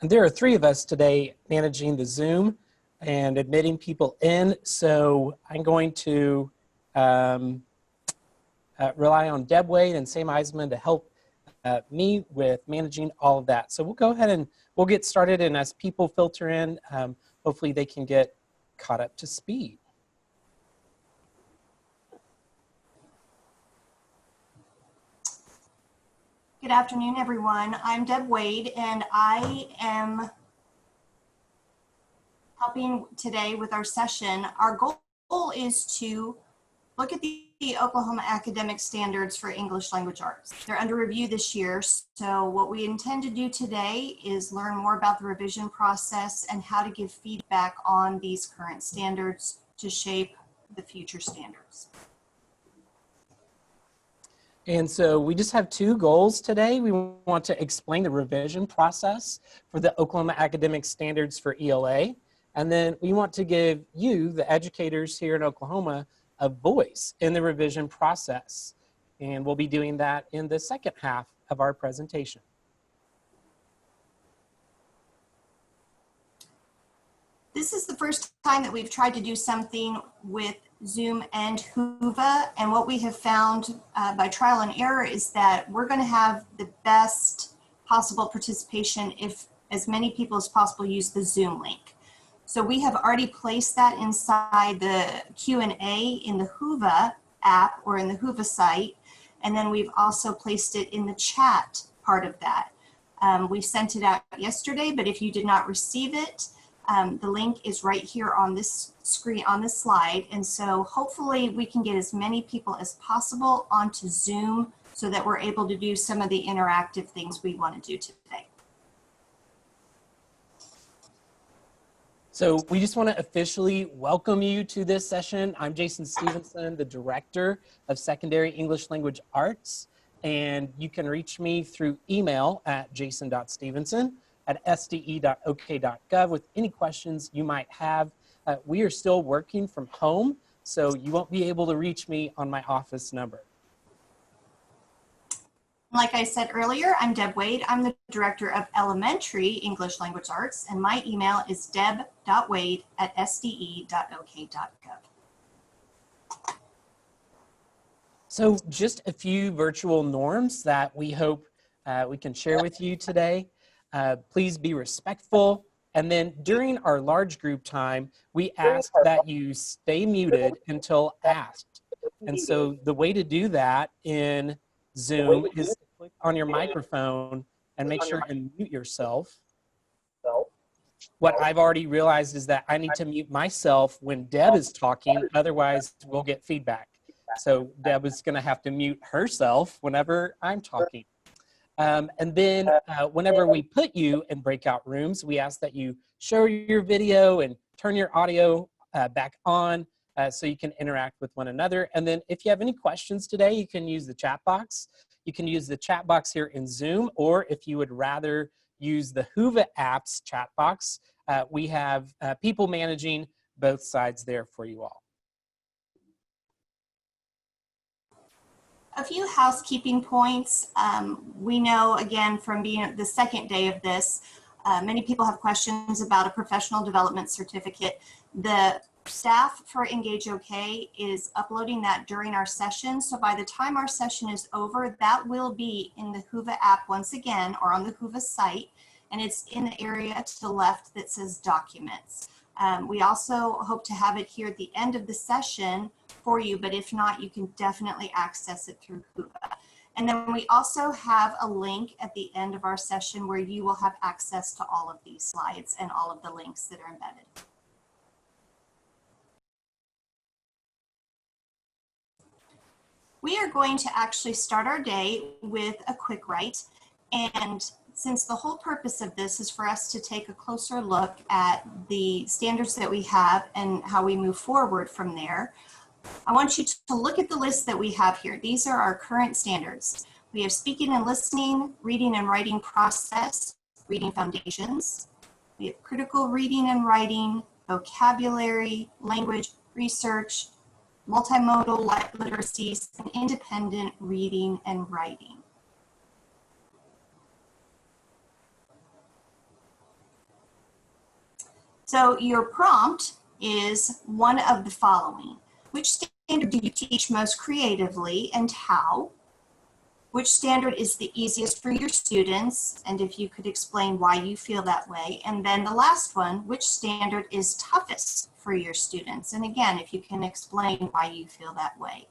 And there are three of us today managing the Zoom and admitting people in. So I'm going to rely on Deb Wade and Sam Eisman to help me with managing all of that. So we'll go ahead and we'll get started. And as people filter in, hopefully they can get caught up to speed. Good afternoon, everyone. I'm Deb Wade, and I am helping today with our session. Our goal is to look at the Oklahoma academic standards for English language arts. They're under review this year, so what we intend to do today is learn more about the revision process and how to give feedback on these current standards to shape the future standards. And so we just have two goals today. We want to explain the revision process for the Oklahoma Academic Standards for ELA. And then we want to give you, the educators here in Oklahoma, a voice in the revision process. And we'll be doing that in the second half of our presentation. This is the first time that we've tried to do something with Zoom and Whova, and what we have found by trial and error is that we're going to have the best possible participation if as many people as possible use the Zoom link. So we have already placed that inside the Q&A in the Whova app or in the Whova site, and then we've also placed it in the chat part of that. We sent it out yesterday, but if you did not receive it, the link is right here on this screen, on this slide. And so hopefully we can get as many people as possible onto Zoom so that we're able to do some of the interactive things we want to do today. So we just want to officially welcome you to this session. I'm Jason Stevenson, the Director of Secondary English Language Arts. And you can reach me through email at jason.stevenson@sde.ok.gov with any questions you might have. We are still working from home, so you won't be able to reach me on my office number. Like I said earlier, I'm Deb Wade. I'm the Director of Elementary English Language Arts, and my email is deb.wade@sde.ok.gov. So just a few virtual norms that we hope we can share with you today. Please be respectful. And then during our large group time, we ask that you stay muted until asked. And so the way to do that in Zoom is to click on your microphone and make sure and mute yourself. What I've already realized is that I need to mute myself when Deb is talking, otherwise we'll get feedback. So Deb is going to have to mute herself whenever I'm talking. And then whenever we put you in breakout rooms, we ask that you share your video and turn your audio back on so you can interact with one another. And then if you have any questions today, you can use the chat box. You can use the chat box here in Zoom, or if you would rather use the Whova app's chat box, we have people managing both sides there for you all. A few housekeeping points. We know, again, from being the second day of this, many people have questions about a professional development certificate. The staff for Engage OK is uploading that during our session. So by the time our session is over, that will be in the Whova app once again, or on the Whova site, and it's in the area to the left that says Documents. We also hope to have it here at the end of the session for you, but if not, you can definitely access it through Whova. And then we also have a link at the end of our session where you will have access to all of these slides and all of the links that are embedded. We are going to actually start our day with a quick write, and since the whole purpose of this is for us to take a closer look at the standards that we have and how we move forward from there, I want you to look at the list that we have here. These are our current standards. We have speaking and listening, reading and writing process, reading foundations. We have critical reading and writing, vocabulary, language research, multimodal literacies, and independent reading and writing. So your prompt is one of the following. Which standard do you teach most creatively and how? Which standard is the easiest for your students? And if you could explain why you feel that way. And then the last one, which standard is toughest for your students? And again, if you can explain why you feel that way.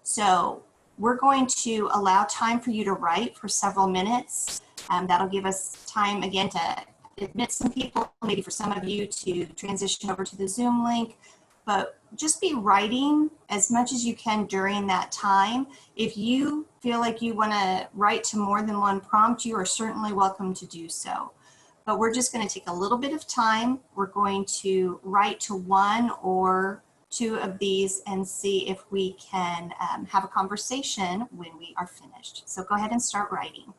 So we're going to allow time for you to write for several minutes. That'll give us time again to admit some people, maybe for some of you to transition over to the Zoom link. But just be writing as much as you can during that time. If you feel like you want to write to more than one prompt, you are certainly welcome to do so. But we're just going to take a little bit of time. We're going to write to one or two of these and see if we can have a conversation when we are finished. So go ahead and start writing.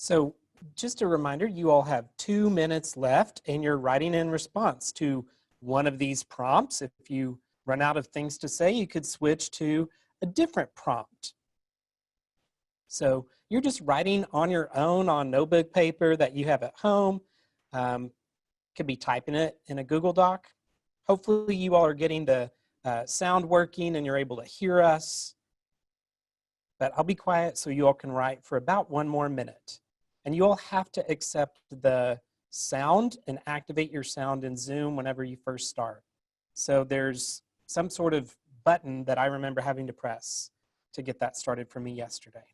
So just a reminder, you all have 2 minutes left and you're writing in response to one of these prompts. If you run out of things to say, you could switch to a different prompt. So you're just writing on your own on notebook paper that you have at home. Could be typing it in a Google Doc. Hopefully you all are getting the sound working and you're able to hear us. But I'll be quiet so you all can write for about 1 more minute. And you all have to accept the sound and activate your sound in Zoom whenever you first start. So there's some sort of button that I remember having to press to get that started for me yesterday.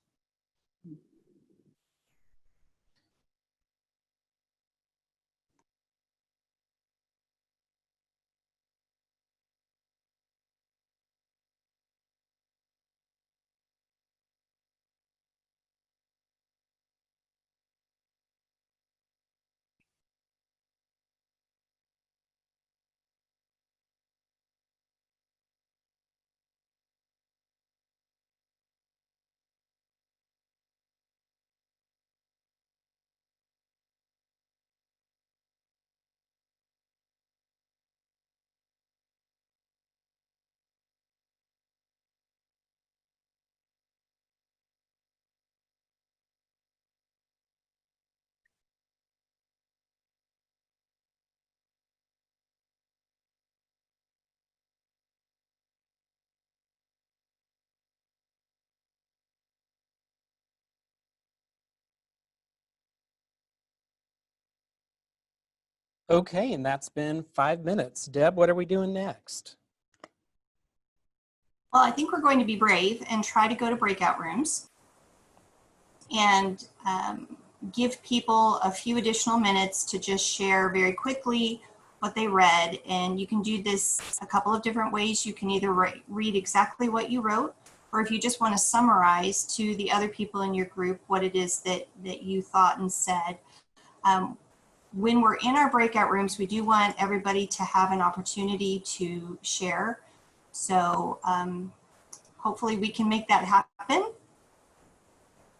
Okay, and that's been 5 minutes. Deb, what are we doing next? Well, I think we're going to be brave and try to go to breakout rooms and give people a few additional minutes to just share very quickly what they read. And you can do this a couple of different ways. You can either read exactly what you wrote, or if you just want to summarize to the other people in your group what it is that you thought and said. When we're in our breakout rooms, we do want everybody to have an opportunity to share. So hopefully we can make that happen.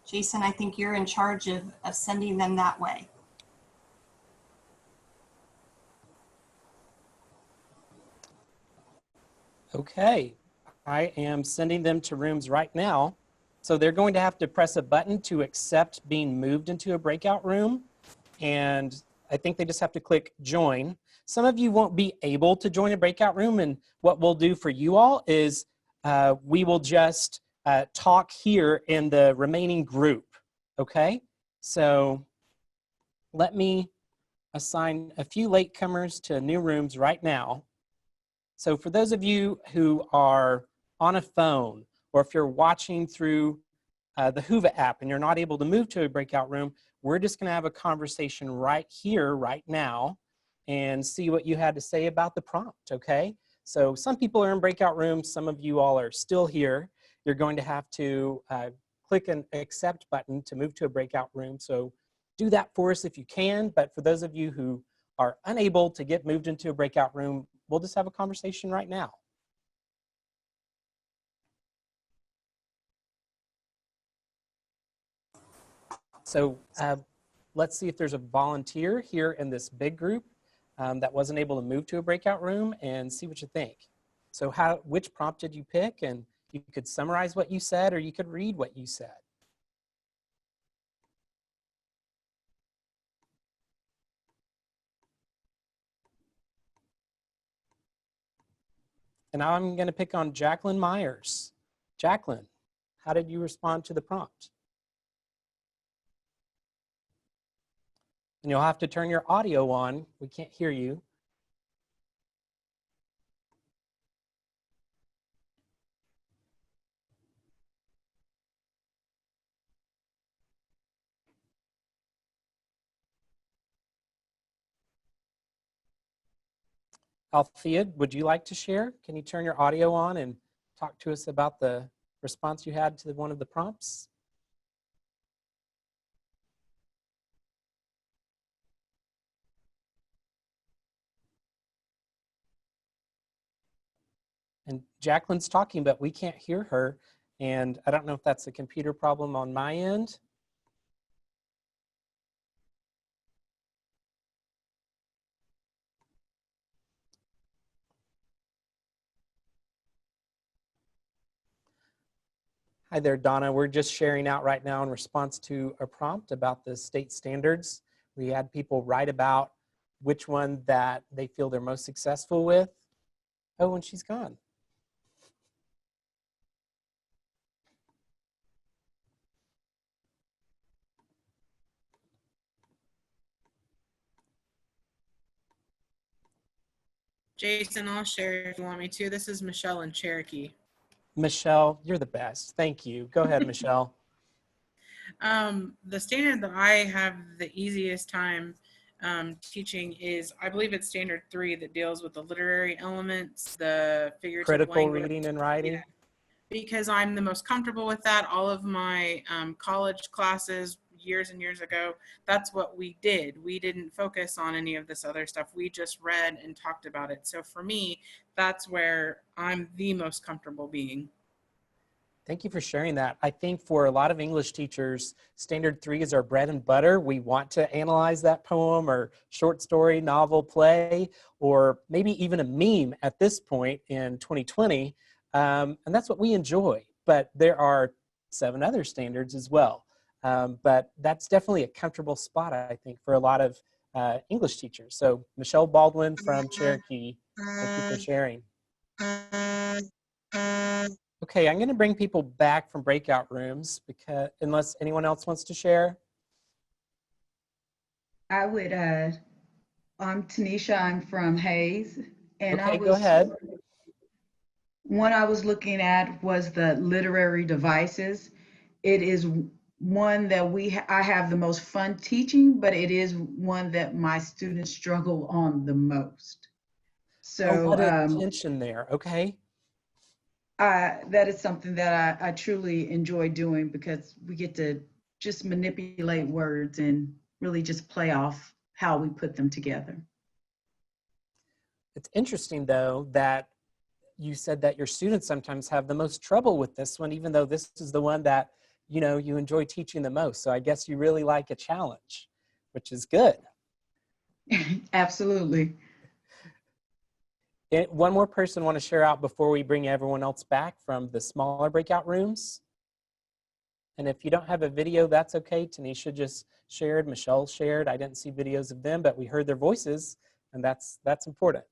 Jason, I think you're in charge of sending them that way. Okay, I am sending them to rooms right now. So they're going to have to press a button to accept being moved into a breakout room. And I think they just have to click join. Some of you won't be able to join a breakout room. And what we'll do for you all is we will just talk here in the remaining group. Okay, so let me assign a few latecomers to new rooms right now. So for those of you who are on a phone, or if you're watching through the Whova app and you're not able to move to a breakout room, we're just gonna have a conversation right here, right now, and see what you had to say about the prompt, okay? So some people are in breakout rooms, some of you all are still here. You're going to have to click an accept button to move to a breakout room. So do that for us if you can, but for those of you who are unable to get moved into a breakout room, we'll just have a conversation right now. So let's see if there's a volunteer here in this big group that wasn't able to move to a breakout room, and see what you think. So which prompt did you pick? And you could summarize what you said, or you could read what you said. And now I'm going to pick on Jacqueline Myers. Jacqueline, how did you respond to the prompt? And you'll have to turn your audio on. We can't hear you. Althea, would you like to share? Can you turn your audio on and talk to us about the response you had to one of the prompts? And Jacqueline's talking, but we can't hear her. And I don't know if that's a computer problem on my end. Hi there, Donna. We're just sharing out right now in response to a prompt about the state standards. We had people write about which one that they feel they're most successful with. Oh, and she's gone. Jason, I'll share if you want me to. This is Michelle in Cherokee. Michelle, you're the best. Thank you. Go ahead, Michelle. The standard that I have the easiest time teaching is, I believe it's standard 3 that deals with the literary elements, the figurative Critical language. reading and writing. Yeah. Because I'm the most comfortable with that. All of my college classes years and years ago, that's what we did. We didn't focus on any of this other stuff. We just read and talked about it. So for me, that's where I'm the most comfortable being. Thank you for sharing that. I think for a lot of English teachers, standard 3 is our bread and butter. We want to analyze that poem or short story, novel, play, or maybe even a meme at this point in 2020. And that's what we enjoy. But there are 7 other standards as well. But that's definitely a comfortable spot, I think, for a lot of English teachers. So Michelle Baldwin from Cherokee, thank you for sharing. Okay, I'm going to bring people back from breakout rooms because unless anyone else wants to share. I would I'm Tanisha. I'm from Hayes, and Okay, go ahead. one I was looking at was the literary devices. It is one that I have the most fun teaching, but it is one that my students struggle on the most. A So lot of tension there. Okay. that is something that I truly enjoy doing because we get to just manipulate words and really just play off how we put them together. It's interesting though that you said that your students sometimes have the most trouble with this one, even though this is the one that, you know, you enjoy teaching the most. So I guess you really like a challenge, which is good. Absolutely. One more person want to share out before we bring everyone else back from the smaller breakout rooms. And if you don't have a video, that's okay. Tanisha just shared, Michelle shared. I didn't see videos of them, but we heard their voices, and that's important.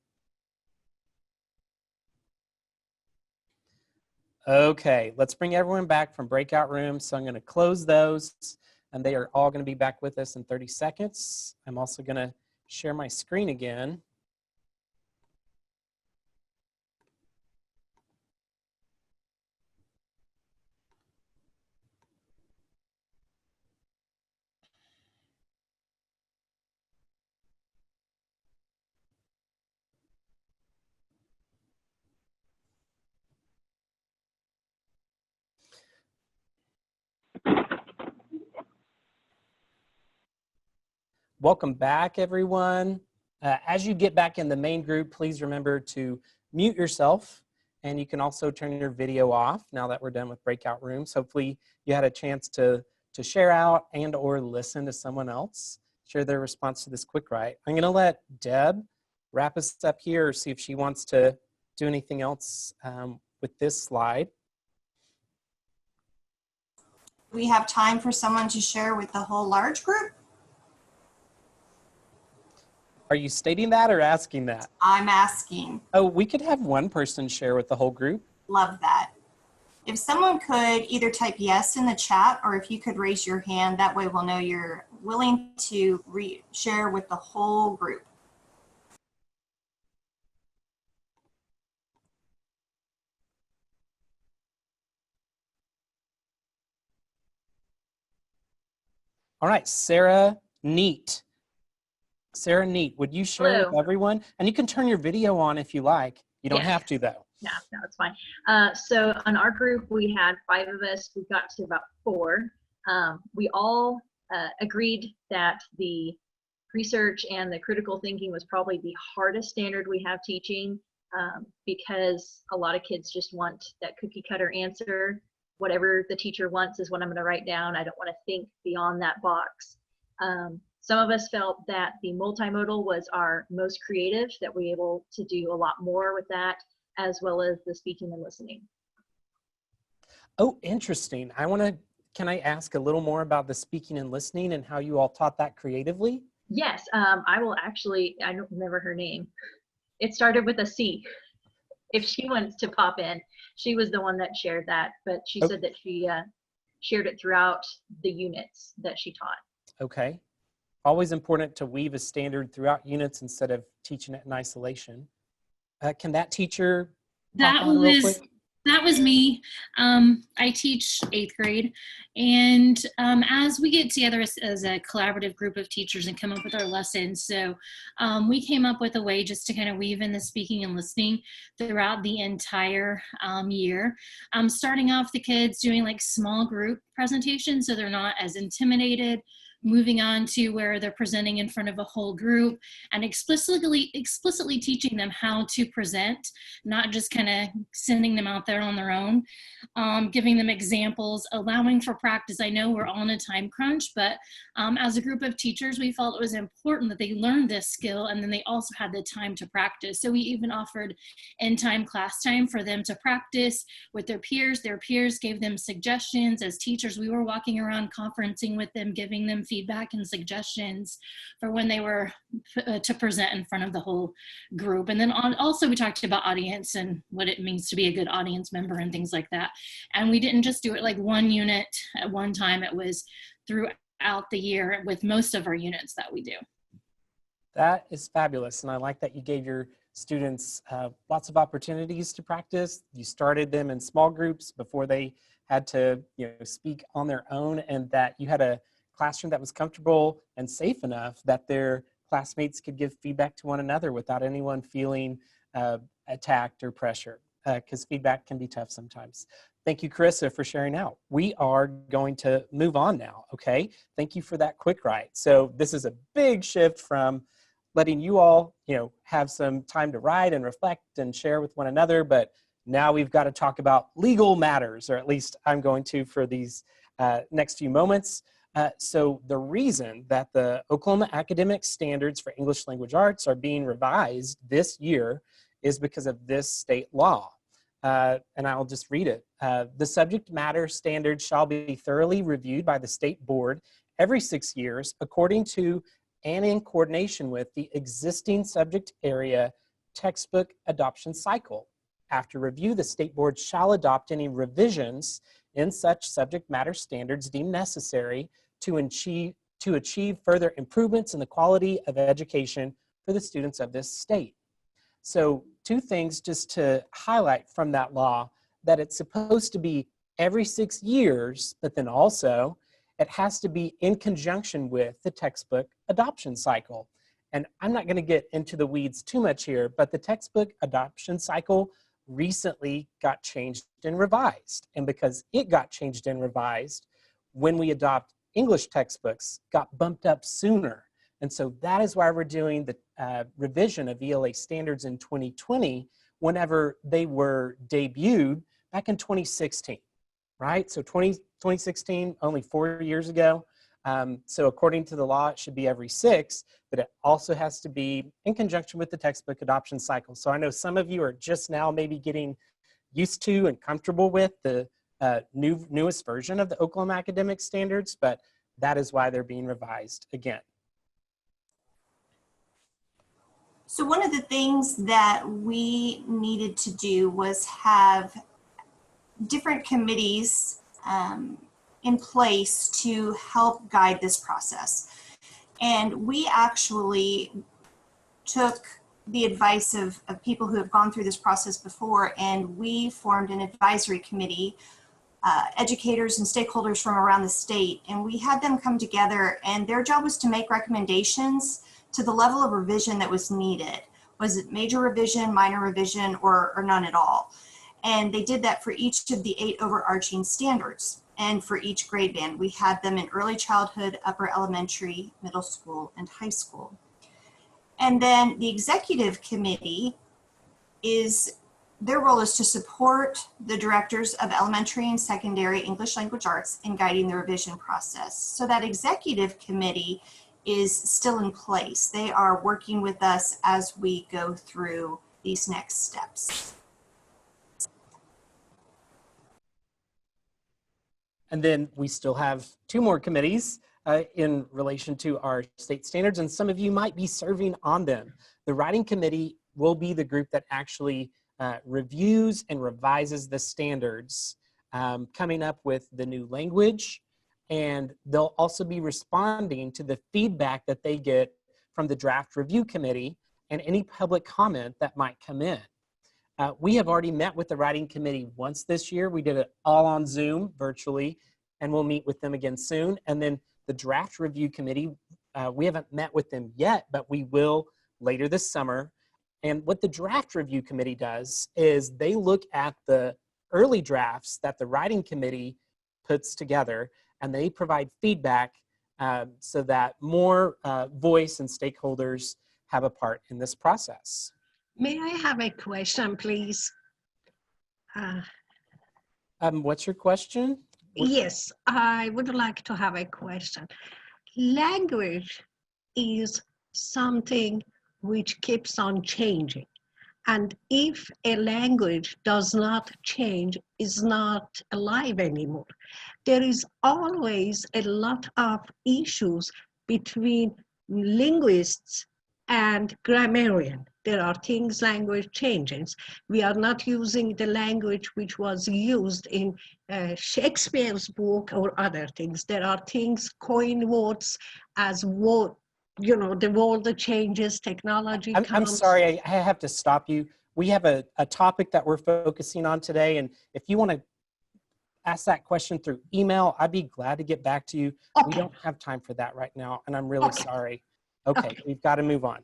Okay, let's bring everyone back from breakout rooms. So I'm going to close those, and they are all going to be back with us in 30 seconds. I'm also going to share my screen again. Welcome back, everyone. As you get back in the main group, please remember to mute yourself, and you can also turn your video off now that we're done with breakout rooms. Hopefully you had a chance to share out and or listen to someone else share their response to this quick write. I'm gonna let Deb wrap us up here, or see if she wants to do anything else with this slide. We have time for someone to share with the whole large group. Are you stating that or asking that? I'm asking. Oh, we could have one person share with the whole group. Love that. If someone could either type yes in the chat, or if you could raise your hand, that way we'll know you're willing to share with the whole group. All right, Sarah Neat. Sarah Neat, would you share Hello. with everyone? And you can turn your video on if you like. You don't Yes. have to though. No, it's fine. So on our group, we had 5 of us. We got to about 4. We all agreed that the research and the critical thinking was probably the hardest standard we have teaching, because a lot of kids just want that cookie cutter answer. Whatever the teacher wants is what I'm going to write down. I don't want to think beyond that box. Some of us felt that the multimodal was our most creative, that we were able to do a lot more with that, as well as the speaking and listening. Oh, interesting. Can I ask a little more about the speaking and listening and how you all taught that creatively? Yes, I will actually, I don't remember her name. It started with a C. If she wants to pop in, she was the one that shared that, but she said that she shared it throughout the units that she taught. Okay. Always important to weave a standard throughout units instead of teaching it in isolation. Can that teacher pop on real quick? That was me. I teach 8th grade, and as we get together as a collaborative group of teachers and come up with our lessons, so we came up with a way just to kind of weave in the speaking and listening throughout the entire year. Starting off the kids doing like small group presentations so they're not as intimidated, moving on to where they're presenting in front of a whole group, and explicitly teaching them how to present, not just kind of sending them out there on their own, giving them examples, allowing for practice. I know we're on a time crunch, but as a group of teachers, we felt it was important that they learned this skill and then they also had the time to practice. So we even offered in-time class time for them to practice with their peers. Their peers gave them suggestions. As teachers, we were walking around conferencing with them, giving them feedback and suggestions for when they were to present in front of the whole group. And then also we talked about audience and what it means to be a good audience member and things like that. And we didn't just do it like one unit at one time. It was throughout the year with most of our units that we do. That is fabulous. And I like that you gave your students lots of opportunities to practice. You started them in small groups before they had to speak on their own, and that you had a classroom that was comfortable and safe enough that their classmates could give feedback to one another without anyone feeling attacked or pressure, because feedback can be tough sometimes. Thank you, Carissa, for sharing out. We are going to move on now, okay? Thank you for that quick write. So this is a big shift from letting you all, have some time to write and reflect and share with one another, but now we've got to talk about legal matters, or at least I'm going to for these next few moments. So the reason that the Oklahoma Academic Standards for English Language Arts are being revised this year is because of this state law. And I'll just read it. The subject matter standards shall be thoroughly reviewed by the state board every 6 years according to and in coordination with the existing subject area textbook adoption cycle. After review, the state board shall adopt any revisions in such subject matter standards deemed necessary to achieve further improvements in the quality of education for the students of this state. So 2 things just to highlight from that law, that it's supposed to be every 6 years, but then also it has to be in conjunction with the textbook adoption cycle. And I'm not going to get into the weeds too much here, but the textbook adoption cycle recently got changed and revised. And because it got changed and revised, when we adopt English textbooks got bumped up sooner. And so that is why we're doing the revision of ELA standards in 2020 whenever they were debuted back in 2016, right? So 2016, only 4 years ago. So according to the law, it should be every 6, but it also has to be in conjunction with the textbook adoption cycle. So I know some of you are just now maybe getting used to and comfortable with the newest version of the Oklahoma Academic Standards, but that is why they're being revised again. So one of the things that we needed to do was have different committees in place to help guide this process. And we actually took the advice of people who have gone through this process before, and we formed an advisory committee, educators and stakeholders from around the state, and we had them come together, and their job was to make recommendations to the level of revision that was needed. Was it major revision, minor revision, or none at all? And they did that for each of the 8 overarching standards. And for each grade band, we had them in early childhood, upper elementary, middle school, and high school. And then the executive committee their role is to support the directors of elementary and secondary English language arts in guiding the revision process. So that executive committee is still in place. They are working with us as we go through these next steps. And then we still have 2 more committees in relation to our state standards, and some of you might be serving on them. The writing committee will be the group that actually reviews and revises the standards, coming up with the new language, and they'll also be responding to the feedback that they get from the draft review committee and any public comment that might come in. We have already met with the writing committee once this year. We did it all on Zoom virtually, and we'll meet with them again soon. And then the draft review committee, we haven't met with them yet, but we will later this summer. And what the draft review committee does is they look at the early drafts that the writing committee puts together, and they provide feedback so that more voice and stakeholders have a part in this process. May I have a question, please? What's your question? Yes, I would like to have a question. Language is something which keeps on changing. And if a language does not change, is not alive anymore. There is always a lot of issues between linguists and grammarian. There are things language changes. We are not using the language which was used in Shakespeare's book or other things. There are things, coin words as you know, the world that changes, technology I'm comes. sorry, I have to stop you. We have a topic that we're focusing on today, and if you want to ask that question through email, I'd be glad to get back to you. We Okay. don't have time for that right now, and I'm really Okay. sorry. Okay, we've got to move on.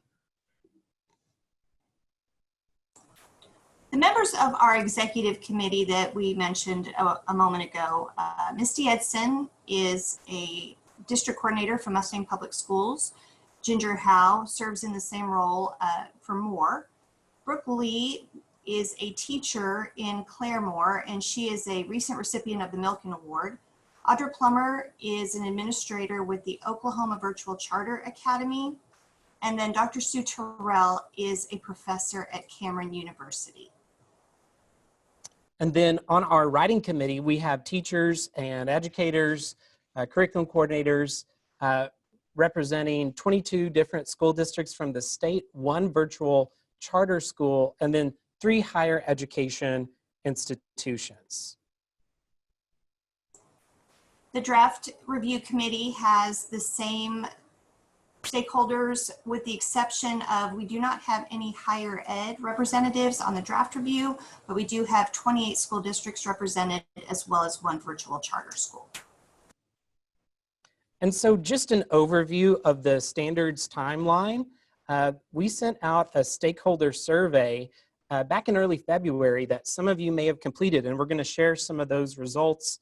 The members of our executive committee that we mentioned a moment ago, Misty Edson is a district coordinator for Mustang Public Schools. Ginger Howe serves in the same role for Moore. Brooke Lee is a teacher in Claremore, and she is a recent recipient of the Milken Award. Audra Plummer is an administrator with the Oklahoma Virtual Charter Academy. And then Dr. Sue Terrell is a professor at Cameron University. And then on our writing committee, we have teachers and educators, curriculum coordinators, representing 22 different school districts from the state, 1 virtual charter school, and then 3 higher education institutions. The draft review committee has the same stakeholders, with the exception of we do not have any higher ed representatives on the draft review, but we do have 28 school districts represented, as well as 1 virtual charter school. And so just an overview of the standards timeline. We sent out a stakeholder survey back in early February that some of you may have completed, and we're going to share some of those results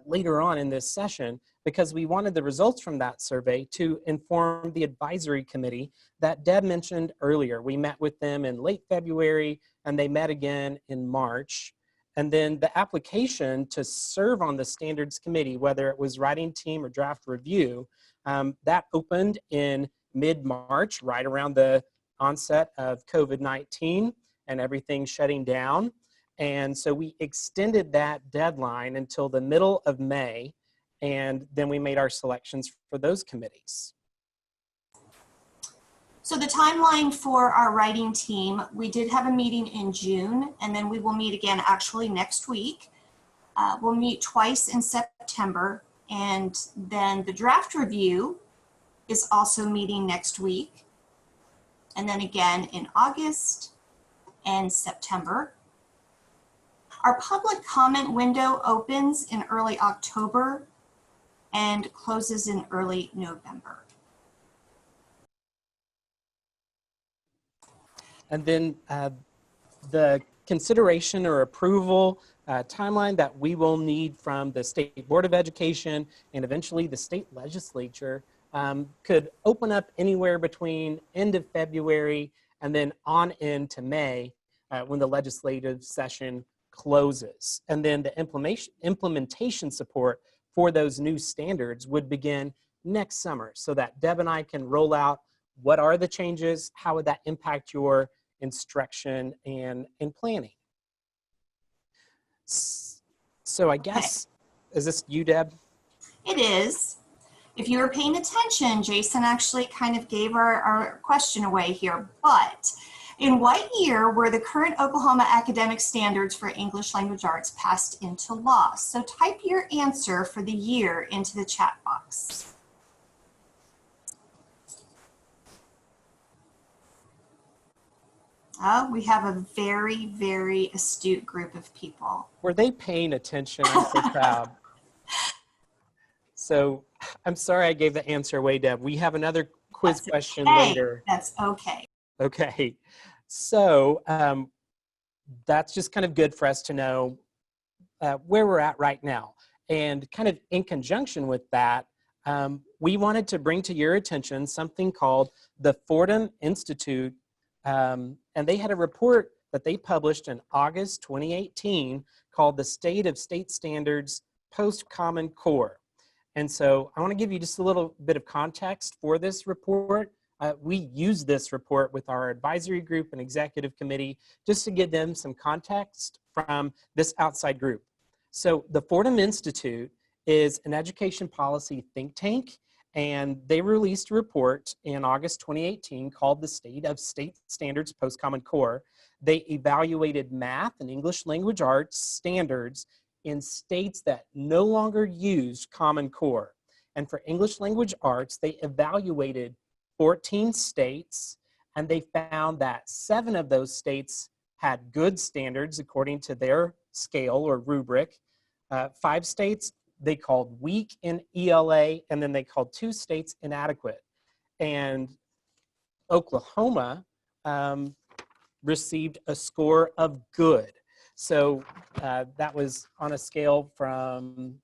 later on in this session, because we wanted the results from that survey to inform the advisory committee that Deb mentioned earlier. We met with them in late February, and they met again in March. And then the application to serve on the standards committee, whether it was writing team or draft review, that opened in mid-March, right around the onset of COVID-19 and everything shutting down. And so we extended that deadline until the middle of May, and then we made our selections for those committees. So the timeline for our writing team, we did have a meeting in June, and then we will meet again actually next week. We'll meet twice in September, and then the draft review is also meeting next week, and then again in August and September. Our public comment window opens in early October and closes in early November. And then the consideration or approval timeline that we will need from the State Board of Education and eventually the state legislature could open up anywhere between end of February and then on into May when the legislative session closes. And then the implementation support for those new standards would begin next summer, so that Deb and I can roll out what are the changes, how would that impact your instruction and planning. So I guess, is this you, Deb? It is. If you were paying attention, Jason actually kind of gave our question away here, but in what year were the current Oklahoma academic standards for English language arts passed into law? So type your answer for the year into the chat box. Oh, we have a very, very astute group of people. Were they paying attention? I'm so proud. So I'm sorry I gave the answer away, Deb. We have another quiz question later. That's okay. Okay. So that's just kind of good for us to know where we're at right now. And kind of in conjunction with that, we wanted to bring to your attention something called the Fordham Institute. And they had a report that they published in August 2018 called The State of State Standards Post-Common Core. And so I want to give you just a little bit of context for this report. We use this report with our advisory group and executive committee just to give them some context from this outside group. So the Fordham Institute is an education policy think tank, and they released a report in August 2018 called The State of State Standards Post-Common Core. They evaluated math and English language arts standards in states that no longer used Common Core. And for English language arts, they evaluated 14 states, and they found that 7 of those states had good standards according to their scale or rubric. 5 states they called weak in ELA, and then they called 2 states inadequate. And Oklahoma received a score of good. So that was on a scale from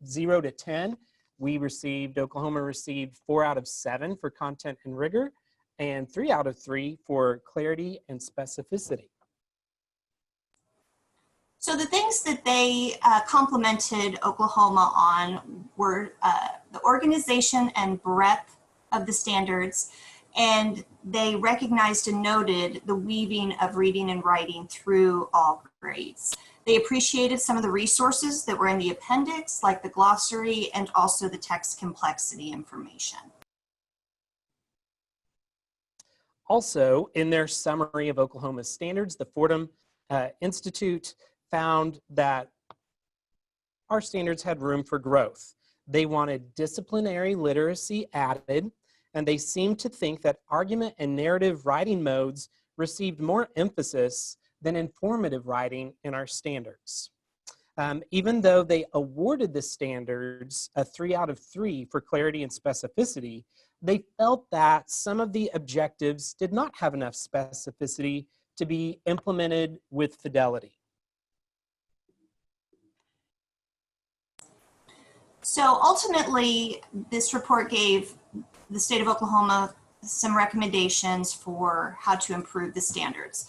0 to 10. Oklahoma received 4 out of 7 for content and rigor, and 3 out of 3 for clarity and specificity. So the things that they complimented Oklahoma on were the organization and breadth of the standards, and they recognized and noted the weaving of reading and writing through all grades. They appreciated some of the resources that were in the appendix, like the glossary and also the text complexity information. Also, in their summary of Oklahoma's standards, the Fordham Institute found that our standards had room for growth. They wanted disciplinary literacy added, and they seemed to think that argument and narrative writing modes received more emphasis than informative writing in our standards. Even though they awarded the standards a 3 out of 3 for clarity and specificity, they felt that some of the objectives did not have enough specificity to be implemented with fidelity. So ultimately, this report gave the state of Oklahoma some recommendations for how to improve the standards.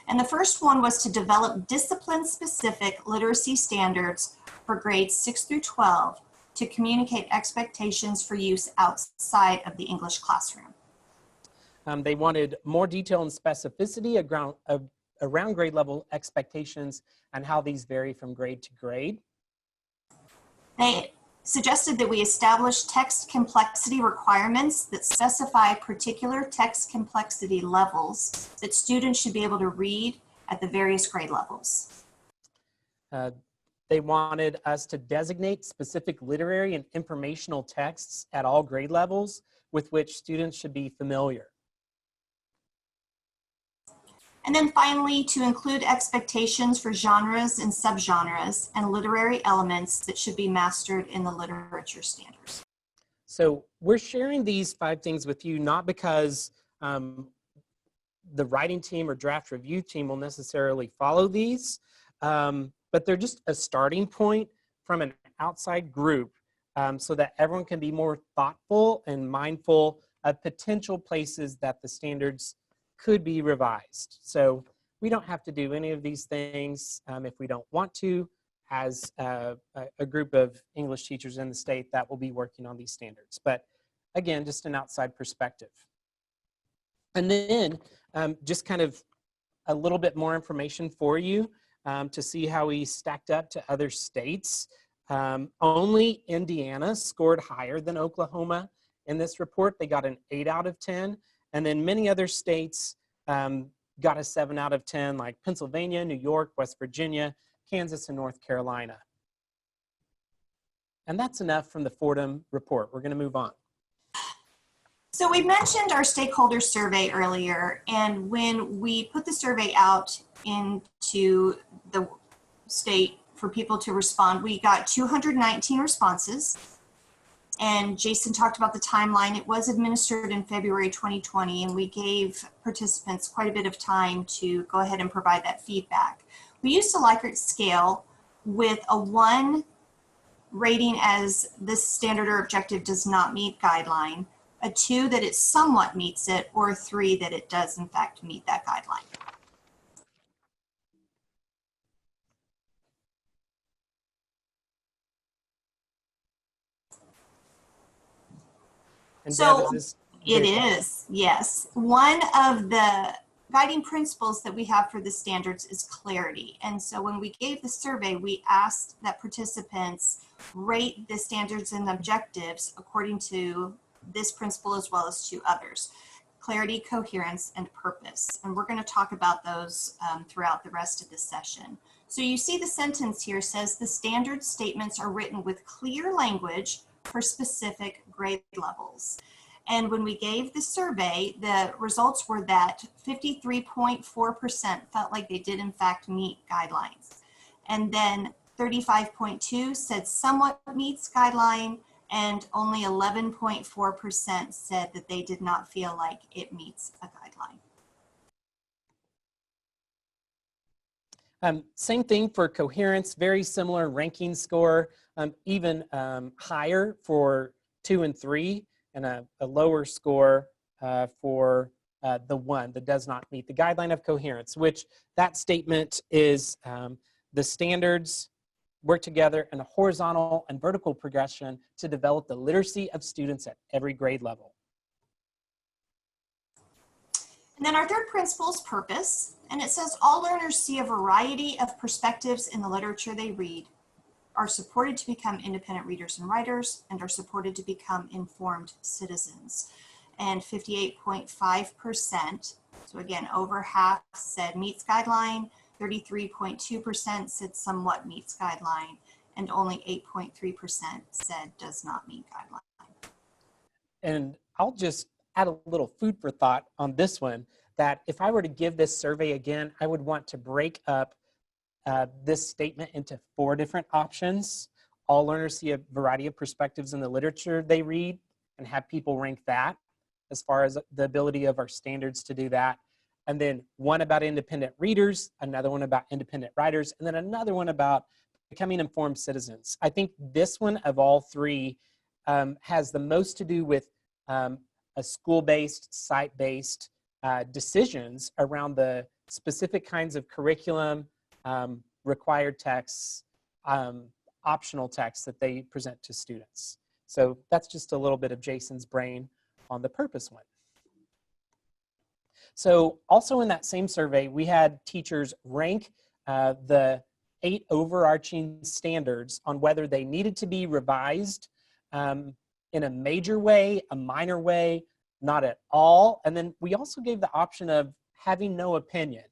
And the first one was to develop discipline-specific literacy standards for grades 6 through 12 to communicate expectations for use outside of the English classroom. They wanted more detail and specificity around grade level expectations and how these vary from grade to grade. They suggested that we establish text complexity requirements that specify particular text complexity levels that students should be able to read at the various grade levels. They wanted us to designate specific literary and informational texts at all grade levels with which students should be familiar. And then finally, to include expectations for genres and subgenres and literary elements that should be mastered in the literature standards. So we're sharing these 5 things with you, not because the writing team or draft review team will necessarily follow these, but they're just a starting point from an outside group so that everyone can be more thoughtful and mindful of potential places that the standards could be revised. So we don't have to do any of these things if we don't want to, as a group of English teachers in the state that will be working on these standards. But again, just an outside perspective. And then just kind of a little bit more information for you to see how we stacked up to other states. Only Indiana scored higher than Oklahoma in this report. They got an 8 out of 10. And then many other states got a 7 out of 10, like Pennsylvania, New York, West Virginia, Kansas, and North Carolina. And that's enough from the Fordham report. We're going to move on. So we mentioned our stakeholder survey earlier, and when we put the survey out into the state for people to respond, we got 219 responses. And Jason talked about the timeline. It was administered in February 2020, and we gave participants quite a bit of time to go ahead and provide that feedback. We used a Likert scale with a 1 rating as this standard or objective does not meet guideline, a 2 that it somewhat meets it, or a 3 that it does in fact meet that guideline. And So Deb, is it is, yes. One of the guiding principles that we have for the standards is clarity. And so when we gave the survey, we asked that participants rate the standards and objectives according to this principle as well as 2 others: clarity, coherence, and purpose. And we're going to talk about those throughout the rest of this session. So you see the sentence here says the standard statements are written with clear language for specific grade levels. And when we gave the survey, the results were that 53.4% felt like they did in fact meet guidelines. And then 35.2 said somewhat meets guideline, and only 11.4% said that they did not feel like it meets a guideline. Same thing for coherence, very similar ranking score, even higher for 2 and 3, and a lower score for the 1 that does not meet the guideline of coherence, which that statement is the standards work together in a horizontal and vertical progression to develop the literacy of students at every grade level. And then our third principle is purpose, and it says all learners see a variety of perspectives in the literature they read, are supported to become independent readers and writers, and are supported to become informed citizens. And 58.5%, so again, over half said meets guideline, 33.2% said somewhat meets guideline, and only 8.3% said does not meet guideline. And I'll just add a little food for thought on this one, that if I were to give this survey again, I would want to break up this statement into 4 different options. All learners see a variety of perspectives in the literature they read, and have people rank that as far as the ability of our standards to do that. And then one about independent readers, another one about independent writers, and then another one about becoming informed citizens. I think this one of all 3 has the most to do with a school-based, site-based decisions around the specific kinds of curriculum, required texts, optional texts that they present to students. So that's just a little bit of Jason's brain on the purpose one. So also in that same survey, we had teachers rank the 8 overarching standards on whether they needed to be revised in a major way, a minor way, not at all. And then we also gave the option of having no opinion.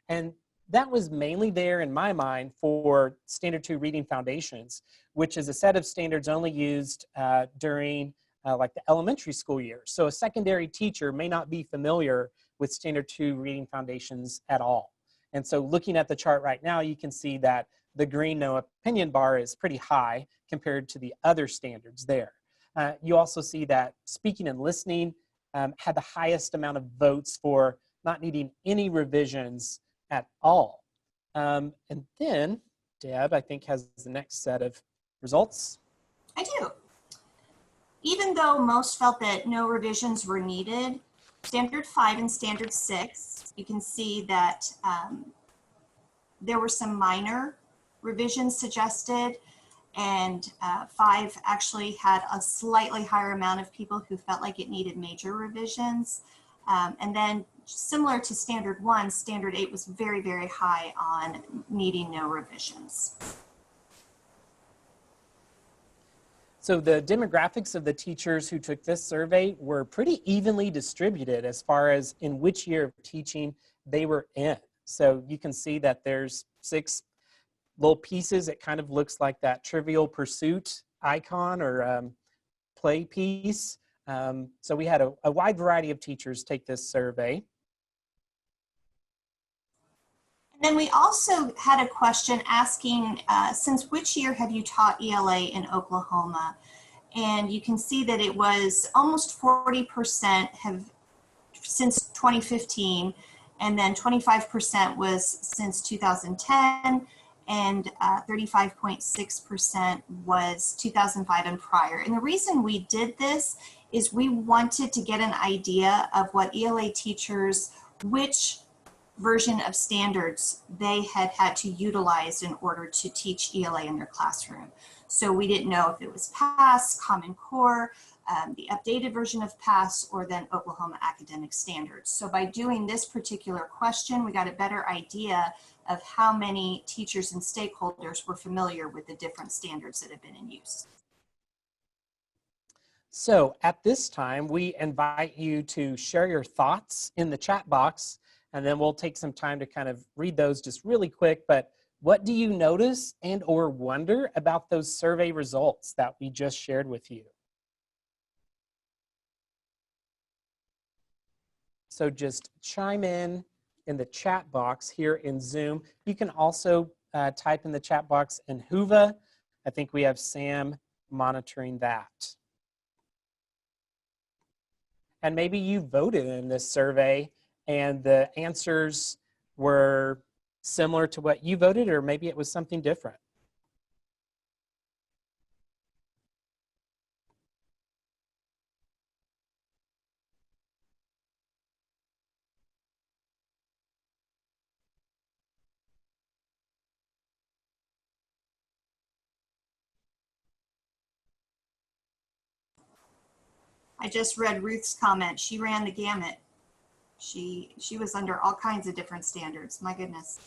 And that was mainly there in my mind for Standard 2 Reading Foundations, which is a set of standards only used during like the elementary school year. So a secondary teacher may not be familiar with Standard 2 Reading Foundations at all. And so looking at the chart right now, you can see that the green no opinion bar is pretty high compared to the other standards there. You also see that speaking and listening had the highest amount of votes for not needing any revisions at all. And then Deb, I think, has the next set of results. I do. Even though most felt that no revisions were needed, Standard 5 and Standard 6, you can see that there were some minor revisions suggested, and 5 actually had a slightly higher amount of people who felt like it needed major revisions. And then similar to Standard 1, Standard 8 was very, very high on needing no revisions. So the demographics of the teachers who took this survey were pretty evenly distributed as far as in which year of teaching they were in. So you can see that there's 6 little pieces. It kind of looks like that Trivial Pursuit icon or play piece. So we had a wide variety of teachers take this survey. And then we also had a question asking, since which year have you taught ELA in Oklahoma? And you can see that it was almost 40% have since 2015, and then 25% was since 2010, and 35.6% was 2005 and prior. And the reason we did this is we wanted to get an idea of what ELA teachers, which version of standards they had to utilize in order to teach ELA in their classroom. So we didn't know if it was PASS, Common Core, the updated version of PASS, or then Oklahoma Academic Standards. So by doing this particular question, we got a better idea of how many teachers and stakeholders were familiar with the different standards that have been in use. So at this time, we invite you to share your thoughts in the chat box, and then we'll take some time to kind of read those just really quick. But what do you notice and or wonder about those survey results that we just shared with you? So just chime in the chat box here in Zoom. You can also type in the chat box in Whova. I think we have Sam monitoring that. And maybe you voted in this survey and the answers were similar to what you voted, or maybe it was something different. I just read Ruth's comment. She ran the gamut. She was under all kinds of different standards. My goodness.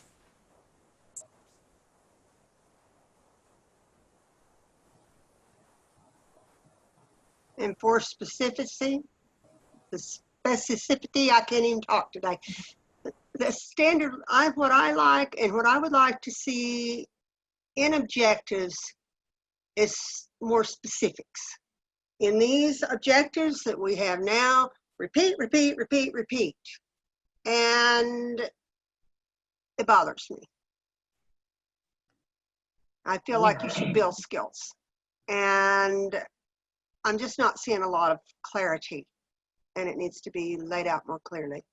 And for specificity, I can't even talk today. The standard, what I like and what I would like to see in objectives is more specifics. In these objectives that we have now, repeat, repeat, repeat, repeat. And it bothers me. I feel like you should build skills. And I'm just not seeing a lot of clarity, and it needs to be laid out more clearly.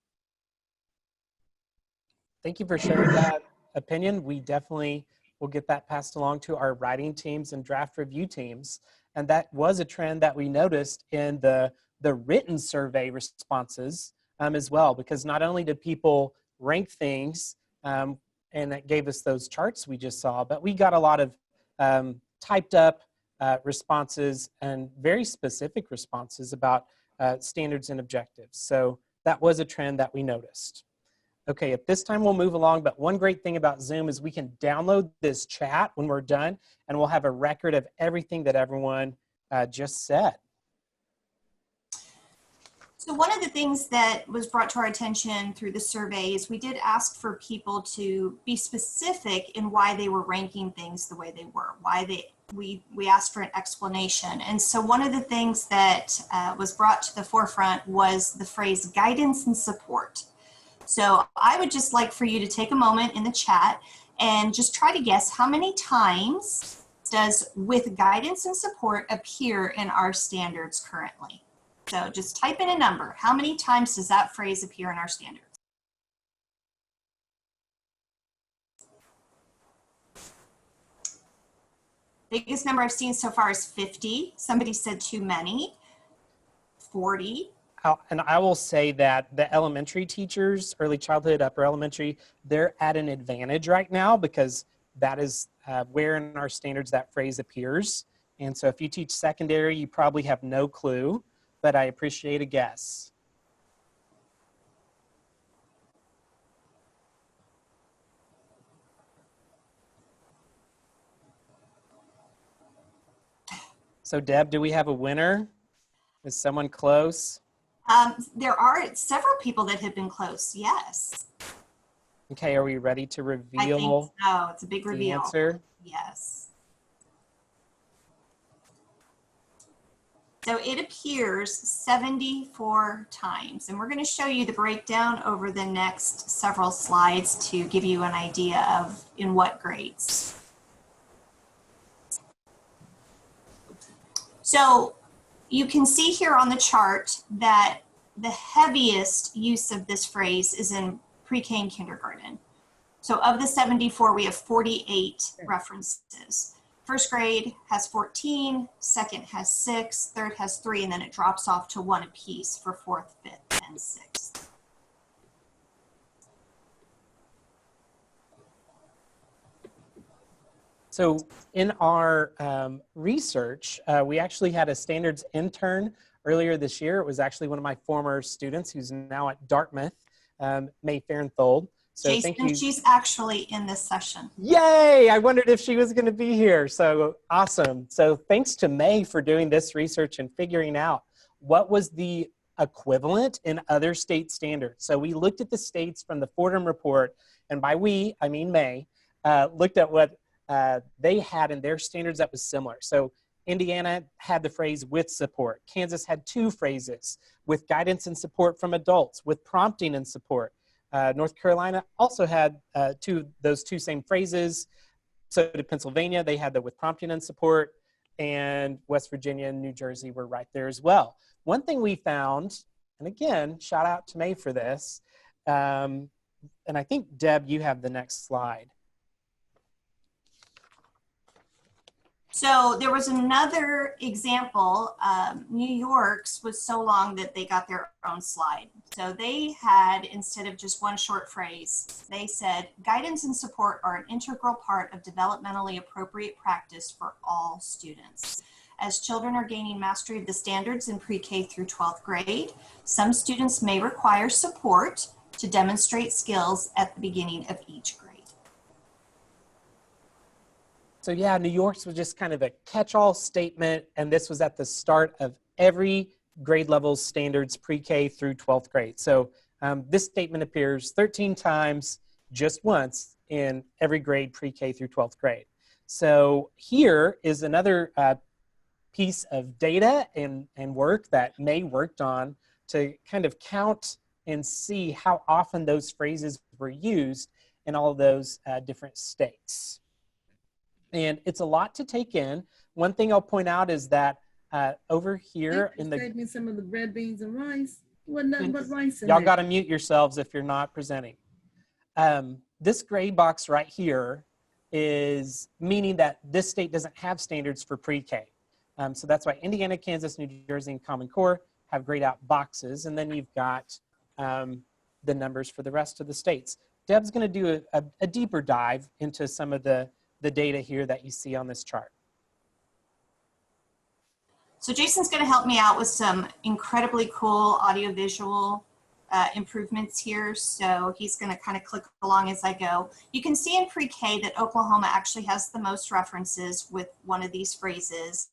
Thank you for sharing that opinion. We definitely will get that passed along to our writing teams and draft review teams. And that was a trend that we noticed in the written survey responses as well, because not only did people rank things, and that gave us those charts we just saw, but we got a lot of typed up responses and very specific responses about standards and objectives. So that was a trend that we noticed. Okay, at this time we'll move along, but one great thing about Zoom is we can download this chat when we're done, and we'll have a record of everything that everyone just said. So one of the things that was brought to our attention through the survey is we did ask for people to be specific in why they were ranking things the way they were, we asked for an explanation. And so one of the things that was brought to the forefront was the phrase guidance and support. So I would just like for you to take a moment in the chat and just try to guess how many times does with guidance and support appear in our standards currently. So just type in a number. How many times does that phrase appear in our standards? Biggest number I've seen so far is 50. Somebody said too many. 40. And I will say that the elementary teachers, early childhood, upper elementary, they're at an advantage right now because that is where in our standards that phrase appears. And so if you teach secondary, you probably have no clue, but I appreciate a guess. So Deb, do we have a winner? Is someone close? There are several people that have been close, yes. Okay, are we ready to reveal I think so. It's a big the reveal. answer? Yes. So it appears 74 times, and we're going to show you the breakdown over the next several slides to give you an idea of in what grades. So you can see here on the chart that the heaviest use of this phrase is in pre-K and kindergarten. So of the 74, we have 48 references. First grade has 14, second has 6, third has 3, and then it drops off to 1 apiece for 4th, 5th, and 6th. So in our research, we actually had a standards intern earlier this year. It was actually one of my former students who's now at Dartmouth, May Farenthold. So Jason, thank you. she's actually in this session. Yay! I wondered if she was going to be here. So awesome. So thanks to May for doing this research and figuring out what was the equivalent in other state standards. So we looked at the states from the Fordham report, and by we, I mean May, looked at what they had in their standards that was similar. So Indiana had the phrase with support. Kansas had 2 phrases, with guidance and support from adults, with prompting and support. North Carolina also had those 2 same phrases. So did Pennsylvania. They had the with prompting and support, and West Virginia and New Jersey were right there as well. One thing we found, and again, shout out to May for this, and I think, Deb, you have the next slide. So there was another example. New York's was so long that they got their own slide. So they had, instead of just one short phrase, they said, guidance and support are an integral part of developmentally appropriate practice for all students. As children are gaining mastery of the standards in pre-K through 12th grade, some students may require support to demonstrate skills at the beginning of each grade. So yeah, New York's was just kind of a catch-all statement, and this was at the start of every grade level standards pre-K through 12th grade. So this statement appears 13 times just once in every grade pre-K through 12th grade. So here is another piece of data and work that May worked on to kind of count and see how often those phrases were used in all of those different states. And it's a lot to take in. One thing I'll point out is that over here in the— Gave me some of the red beans and rice. Wasn't nothing but rice in y'all there. got to mute yourselves if you're not presenting. This gray box right here is meaning that this state doesn't have standards for pre-K. So that's why Indiana, Kansas, New Jersey, and Common Core have grayed out boxes. And then you've got the numbers for the rest of the states. Deb's going to do a deeper dive into some of the data here that you see on this chart. So Jason's going to help me out with some incredibly cool audiovisual improvements here. So he's going to kind of click along as I go. You can see in pre-K that Oklahoma actually has the most references with one of these phrases,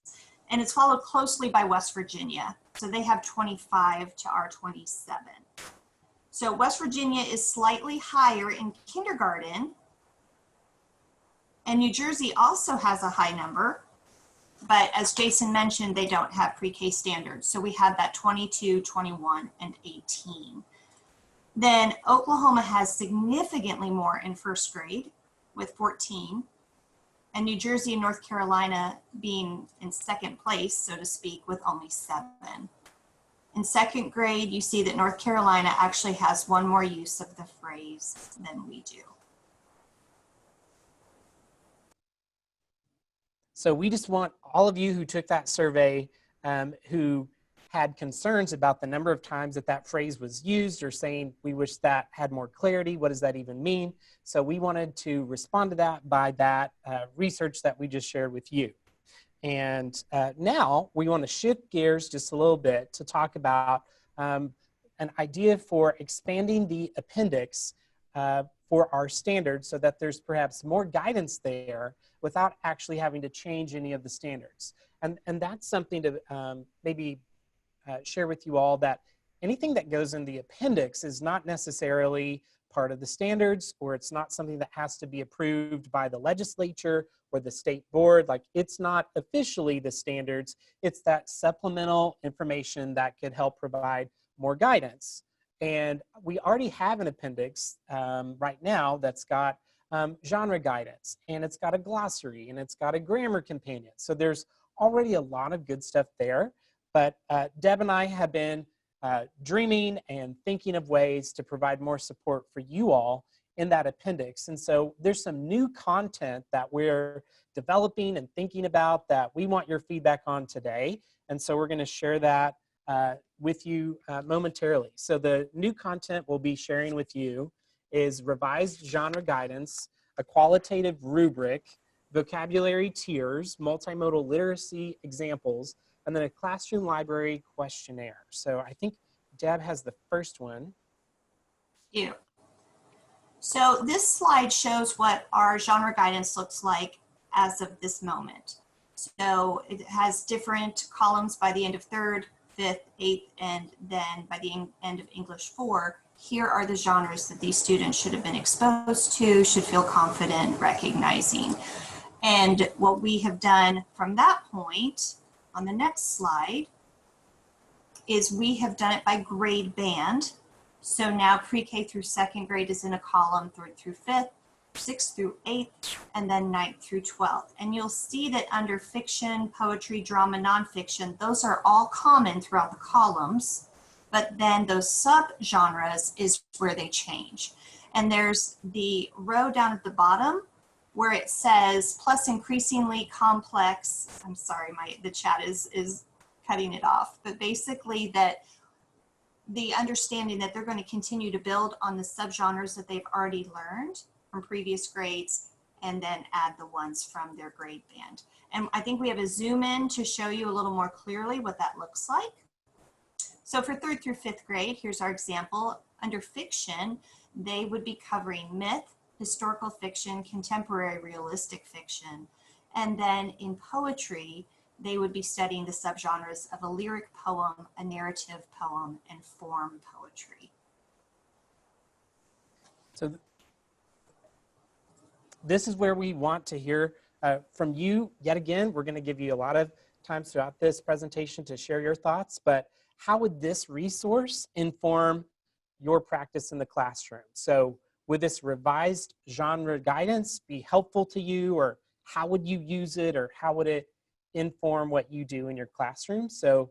and it's followed closely by West Virginia. So they have 25 to our 27. So West Virginia is slightly higher in kindergarten, and New Jersey also has a high number, but as Jason mentioned, they don't have pre-K standards. So we had that 22, 21, and 18. Then Oklahoma has significantly more in first grade with 14, and New Jersey and North Carolina being in second place, so to speak, with only 7. In second grade, you see that North Carolina actually has one more use of the phrase than we do. So we just want all of you who took that survey, who had concerns about the number of times that phrase was used, or saying, we wish that had more clarity, what does that even mean? So we wanted to respond to that by that research that we just shared with you. And now we want to shift gears just a little bit to talk about an idea for expanding the appendix for our standards so that there's perhaps more guidance there without actually having to change any of the standards. And that's something to maybe share with you all, that anything that goes in the appendix is not necessarily part of the standards, or it's not something that has to be approved by the legislature or the state board. Like, it's not officially the standards, it's that supplemental information that could help provide more guidance. And we already have an appendix right now that's got genre guidance, and it's got a glossary, and it's got a grammar companion. So there's already a lot of good stuff there. But Deb and I have been dreaming and thinking of ways to provide more support for you all in that appendix. And so there's some new content that we're developing and thinking about that we want your feedback on today. And so we're going to share that with you momentarily. So the new content we'll be sharing with you is revised genre guidance, a qualitative rubric, vocabulary tiers, multimodal literacy examples, and then a classroom library questionnaire. So I think Deb has the first one. Yeah. So this slide shows what our genre guidance looks like as of this moment. So it has different columns by the end of 3rd, 5th, 8th, and then by the end of English 4. Here are the genres that these students should have been exposed to, should feel confident recognizing. And what we have done from that point on the next slide is we have done it by grade band. So now pre-K through second grade is in a column, third through fifth, sixth through eighth, and then ninth through 12th. And you'll see that under fiction, poetry, drama, nonfiction, those are all common throughout the columns, but then those subgenres is where they change. And there's the row down at the bottom where it says plus increasingly complex. I'm sorry, the chat is cutting it off, but basically that the understanding that they're going to continue to build on the subgenres that they've already learned from previous grades and then add the ones from their grade band. And I think we have a zoom in to show you a little more clearly what that looks like. So for third through fifth grade, here's our example. Under fiction, they would be covering myth, historical fiction, contemporary realistic fiction. And then in poetry, they would be studying the subgenres of a lyric poem, a narrative poem, and form poetry. So this is where we want to hear from you. Yet again, we're going to give you a lot of times throughout this presentation to share your thoughts, but how would this resource inform your practice in the classroom? So would this revised genre guidance be helpful to you, or how would you use it, or how would it inform what you do in your classroom? So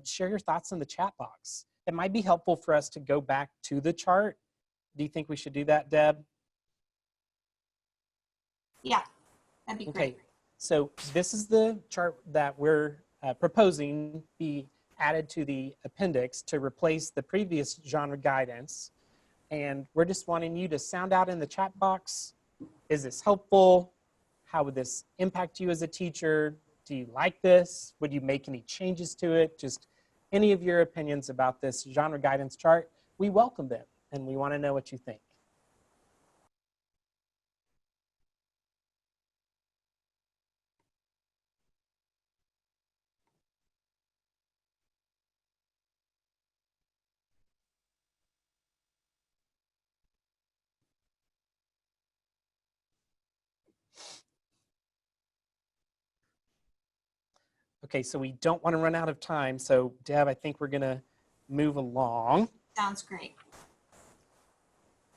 share your thoughts in the chat box. It might be helpful for us to go back to the chart. Do you think we should do that, Deb? Yeah, that'd be great. Okay, so this is the chart that we're proposing be added to the appendix to replace the previous genre guidance. And we're just wanting you to sound out in the chat box. Is this helpful? How would this impact you as a teacher? Do you like this? Would you make any changes to it? Just any of your opinions about this genre guidance chart, we welcome them and we want to know what you think. Okay, so we don't want to run out of time. So Deb, I think we're gonna move along. Sounds great.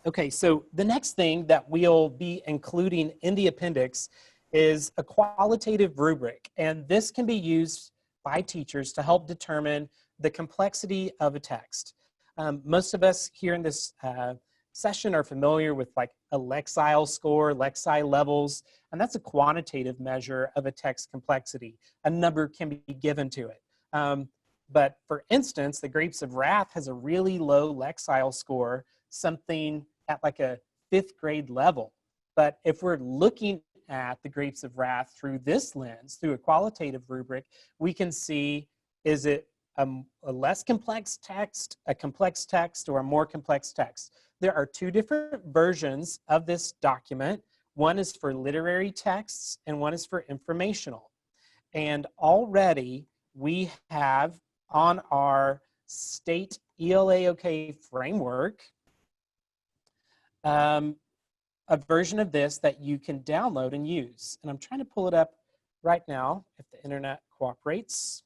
Okay, so the next thing that we'll be including in the appendix is a qualitative rubric. And this can be used by teachers to help determine the complexity of a text. Most of us here in this session are familiar with like a Lexile score, Lexile levels, and that's a quantitative measure of a text complexity. A number can be given to it. But for instance, The Grapes of Wrath has a really low Lexile score, something at like a 5th grade level. But if we're looking at The Grapes of Wrath through this lens, through a qualitative rubric, we can see, is it a less complex text, a complex text, or a more complex text? There are 2 different versions of this document. One is for literary texts and one is for informational. And already we have on our state ELA OK framework a version of this that you can download and use. And I'm trying to pull it up right now if the internet cooperates.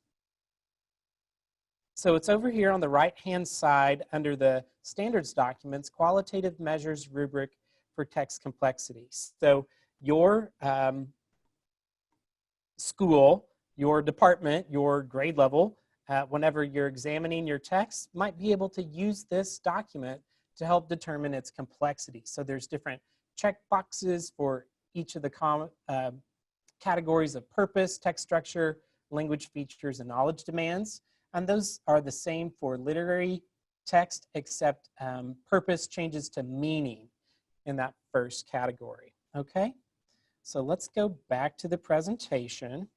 So it's over here on the right-hand side under the standards documents, qualitative measures rubric for text complexity. So your school, your department, your grade level, whenever you're examining your text, might be able to use this document to help determine its complexity. So there's different check boxes for each of the categories of purpose, text structure, language features, and knowledge demands. And those are the same for literary text, except purpose changes to meaning in that first category. Okay, so let's go back to the presentation.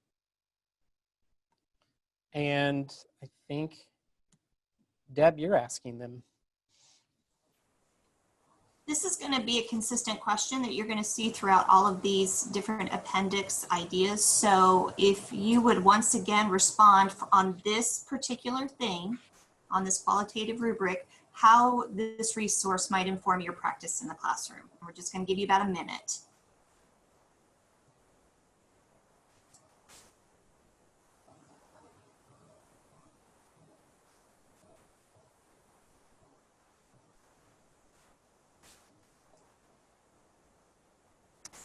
And I think, Deb, you're asking them. This is going to be a consistent question that you're going to see throughout all of these different appendix ideas. So if you would once again respond on this particular thing, on this qualitative rubric, how this resource might inform your practice in the classroom. We're just going to give you about a minute.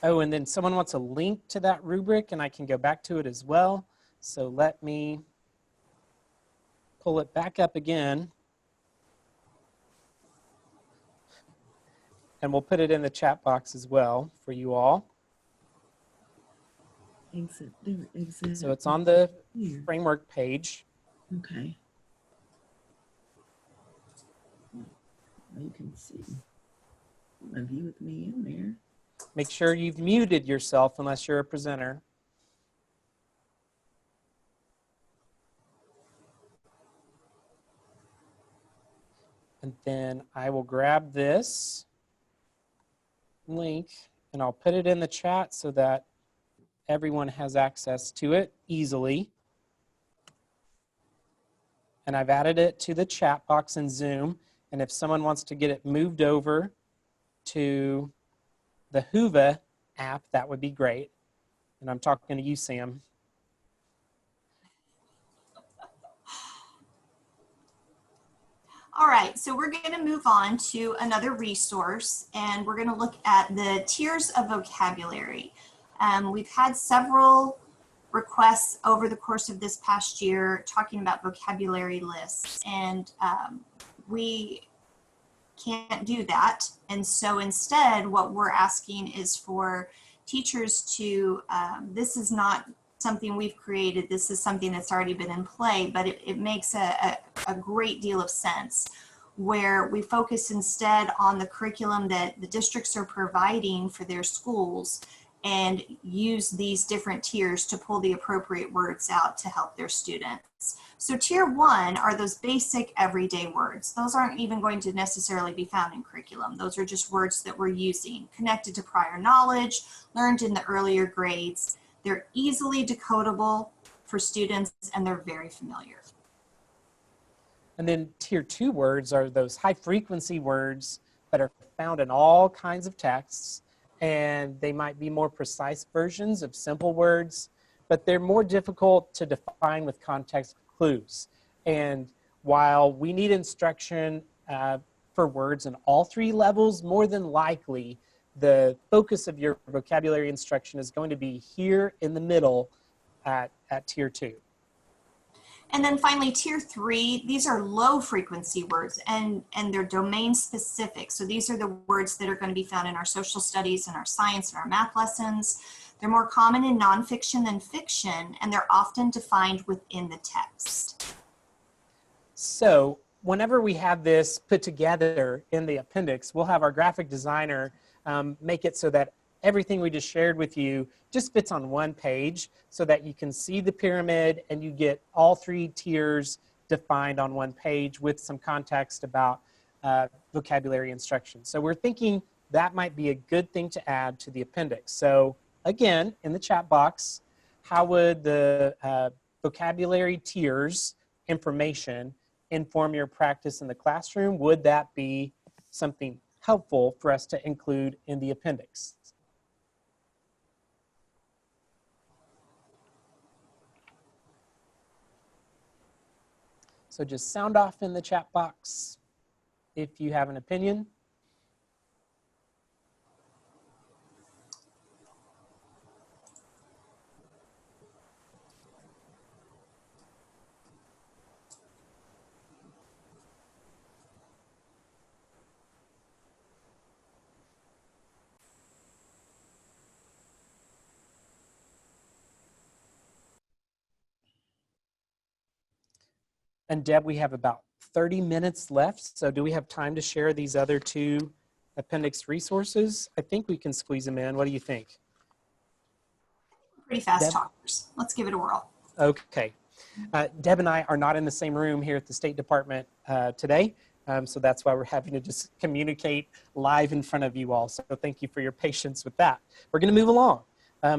Oh, and then someone wants a link to that rubric, and I can go back to it as well. So let me pull it back up again. And we'll put it in the chat box as well for you all. Exit. There, exit. So it's on the Here. framework page. Okay. You can see. Have you with me in there? Make sure you've muted yourself unless you're a presenter. And then I will grab this link and I'll put it in the chat so that everyone has access to it easily. And I've added it to the chat box in Zoom. And if someone wants to get it moved over to the Whova app, that would be great. And I'm talking to you, Sam. All right, so we're going to move on to another resource, and we're going to look at the tiers of vocabulary. We've had several requests over the course of this past year talking about vocabulary lists, and we can't do that. And so instead, what we're asking is for teachers to, this is not something we've created, this is something that's already been in play, but it makes a great deal of sense, where we focus instead on the curriculum that the districts are providing for their schools and use these different tiers to pull the appropriate words out to help their students. So tier 1 are those basic everyday words. Those aren't even going to necessarily be found in curriculum. Those are just words that we're using, connected to prior knowledge, learned in the earlier grades. They're easily decodable for students, and they're very familiar. And then tier 2 words are those high frequency words that are found in all kinds of texts, and they might be more precise versions of simple words, but they're more difficult to define with context clues. And while we need instruction for words in all 3 levels, more than likely the focus of your vocabulary instruction is going to be here in the middle at tier 2. And then finally, tier 3, these are low frequency words, and they're domain specific. So these are the words that are going to be found in our social studies and our science and our math lessons. They're more common in nonfiction than fiction, and they're often defined within the text. So whenever we have this put together in the appendix, we'll have our graphic designer make it so that everything we just shared with you just fits on one page so that you can see the pyramid and you get all 3 tiers defined on one page with some context about vocabulary instruction. So we're thinking that might be a good thing to add to the appendix. So again, in the chat box, how would the vocabulary tiers information inform your practice in the classroom? Would that be something helpful for us to include in the appendix? So just sound off in the chat box if you have an opinion. And Deb, we have about 30 minutes left. So do we have time to share these other 2 appendix resources? I think we can squeeze them in. What do you think? Pretty fast Deb? talkers. Let's give it a whirl. Okay. Deb and I are not in the same room here at the State Department today. So that's why we're having to just communicate live in front of you all. So thank you for your patience with that. We're going to move along.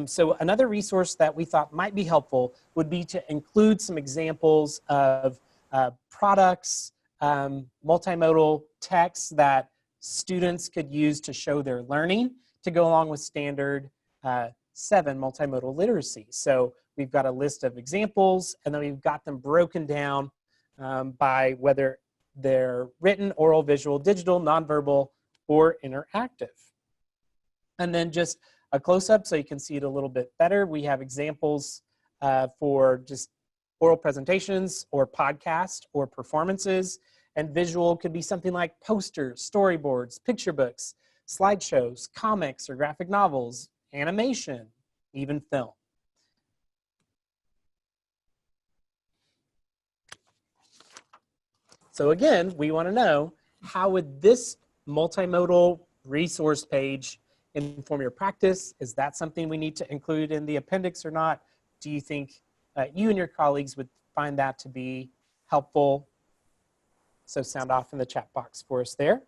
So another resource that we thought might be helpful would be to include some examples of products, multimodal texts that students could use to show their learning to go along with standard 7 multimodal literacy. So we've got a list of examples, and then we've got them broken down by whether they're written, oral, visual, digital, nonverbal, or interactive. And then just a close-up so you can see it a little bit better. We have examples for just oral presentations or podcast or performances, and visual could be something like posters, storyboards, picture books, slideshows, comics or graphic novels, animation, even film. So again, we want to know, how would this multimodal resource page inform your practice? Is that something we need to include in the appendix or not? Do you think you and your colleagues would find that to be helpful? So sound off in the chat box for us there.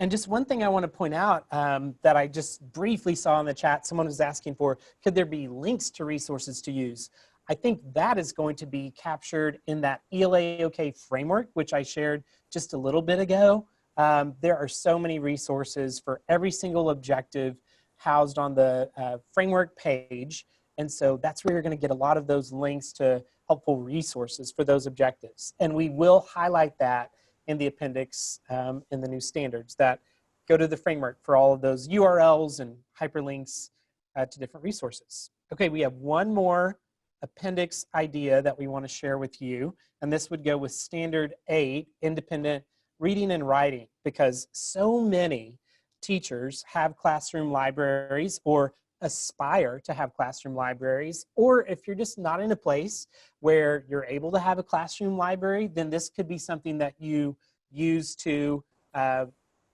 And just one thing I want to point out that I just briefly saw in the chat, someone was asking for, could there be links to resources to use? I think that is going to be captured in that ELA OK framework, which I shared just a little bit ago. There are so many resources for every single objective housed on the framework page. And so that's where you're going to get a lot of those links to helpful resources for those objectives. And we will highlight that in the appendix in the new standards that go to the framework for all of those URLs and hyperlinks to different resources. Okay, we have one more appendix idea that we want to share with you, and this would go with Standard 8, Independent Reading and Writing, because so many teachers have classroom libraries or aspire to have classroom libraries, or if you're just not in a place where you're able to have a classroom library, then this could be something that you use to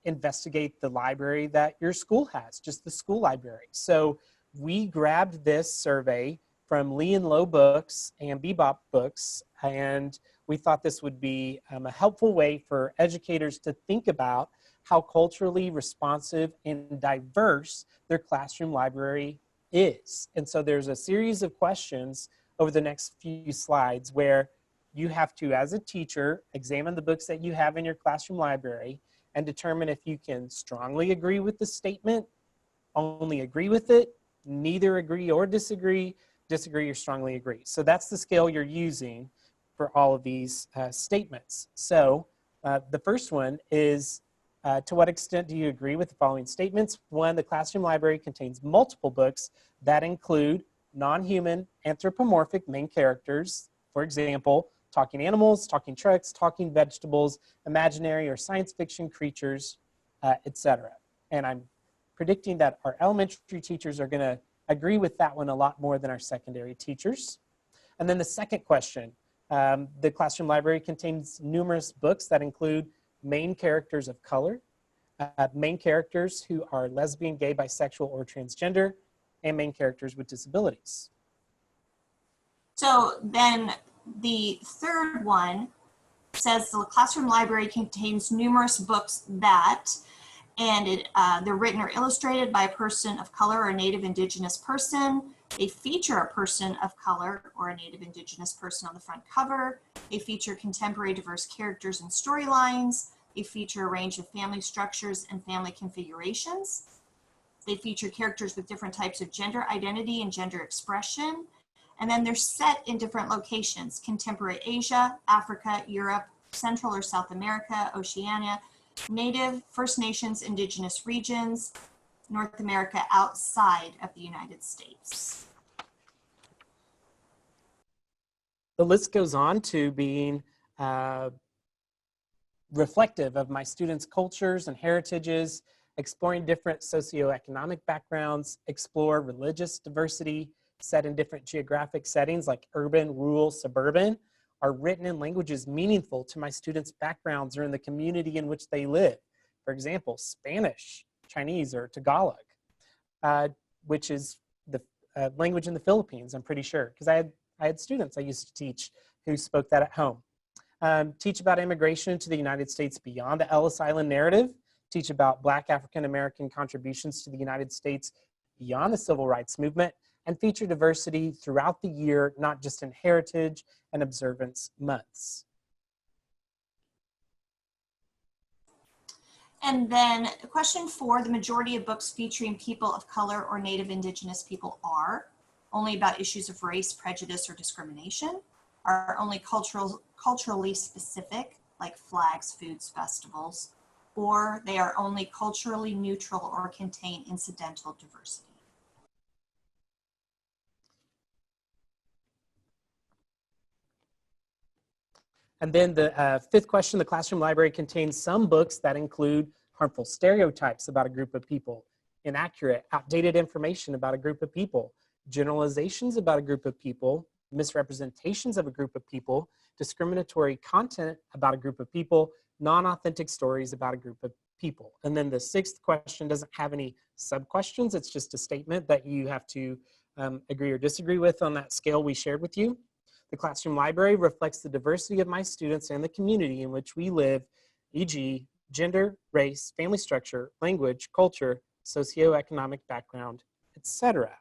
investigate the library that your school has, just the school library. So we grabbed this survey from Lee and Low Books and Bebop Books, and we thought this would be a helpful way for educators to think about how culturally responsive and diverse their classroom library is. And so there's a series of questions over the next few slides where you have to, as a teacher, examine the books that you have in your classroom library and determine if you can strongly agree with the statement, only agree with it, neither agree or disagree, disagree or strongly agree. So that's the scale you're using for all of these statements. So the first one is, to what extent do you agree with the following statements? One, the classroom library contains multiple books that include non-human anthropomorphic main characters, for example, talking animals, talking trucks, talking vegetables, imaginary or science fiction creatures, etc. And I'm predicting that our elementary teachers are going to agree with that one a lot more than our secondary teachers. And then the second question, the classroom library contains numerous books that include main characters of color, main characters who are lesbian, gay, bisexual, or transgender, and main characters with disabilities. So then the third one says the classroom library contains numerous books that, and they're written or illustrated by a person of color or a native indigenous person. They feature a person of color or a native indigenous person on the front cover. They feature contemporary diverse characters and storylines. They feature a range of family structures and family configurations. They feature characters with different types of gender identity and gender expression. And then they're set in different locations: contemporary Asia, Africa, Europe, Central or South America, Oceania, Native, First Nations, Indigenous regions, North America outside of the United States. The list goes on to being reflective of my students' cultures and heritages, exploring different socioeconomic backgrounds, explore religious diversity set in different geographic settings like urban, rural, suburban, are written in languages meaningful to my students' backgrounds or in the community in which they live. For example, Spanish, Chinese, or Tagalog, which is the language in the Philippines, I'm pretty sure, because I had students I used to teach who spoke that at home. Teach about immigration to the United States beyond the Ellis Island narrative. Teach about Black African-American contributions to the United States beyond the Civil Rights Movement, and feature diversity throughout the year, not just in heritage and observance months. And then question 4, the majority of books featuring people of color or Native Indigenous people are only about issues of race, prejudice, or discrimination, are only culturally specific, like flags, foods, festivals, or they are only culturally neutral or contain incidental diversity. And then the 5th question, the classroom library contains some books that include harmful stereotypes about a group of people, inaccurate, outdated information about a group of people, generalizations about a group of people, misrepresentations of a group of people, discriminatory content about a group of people, non-authentic stories about a group of people. And then the 6th question doesn't have any sub-questions. It's just a statement that you have to agree or disagree with on that scale we shared with you. The classroom library reflects the diversity of my students and the community in which we live, e.g., gender, race, family structure, language, culture, socioeconomic background, etc.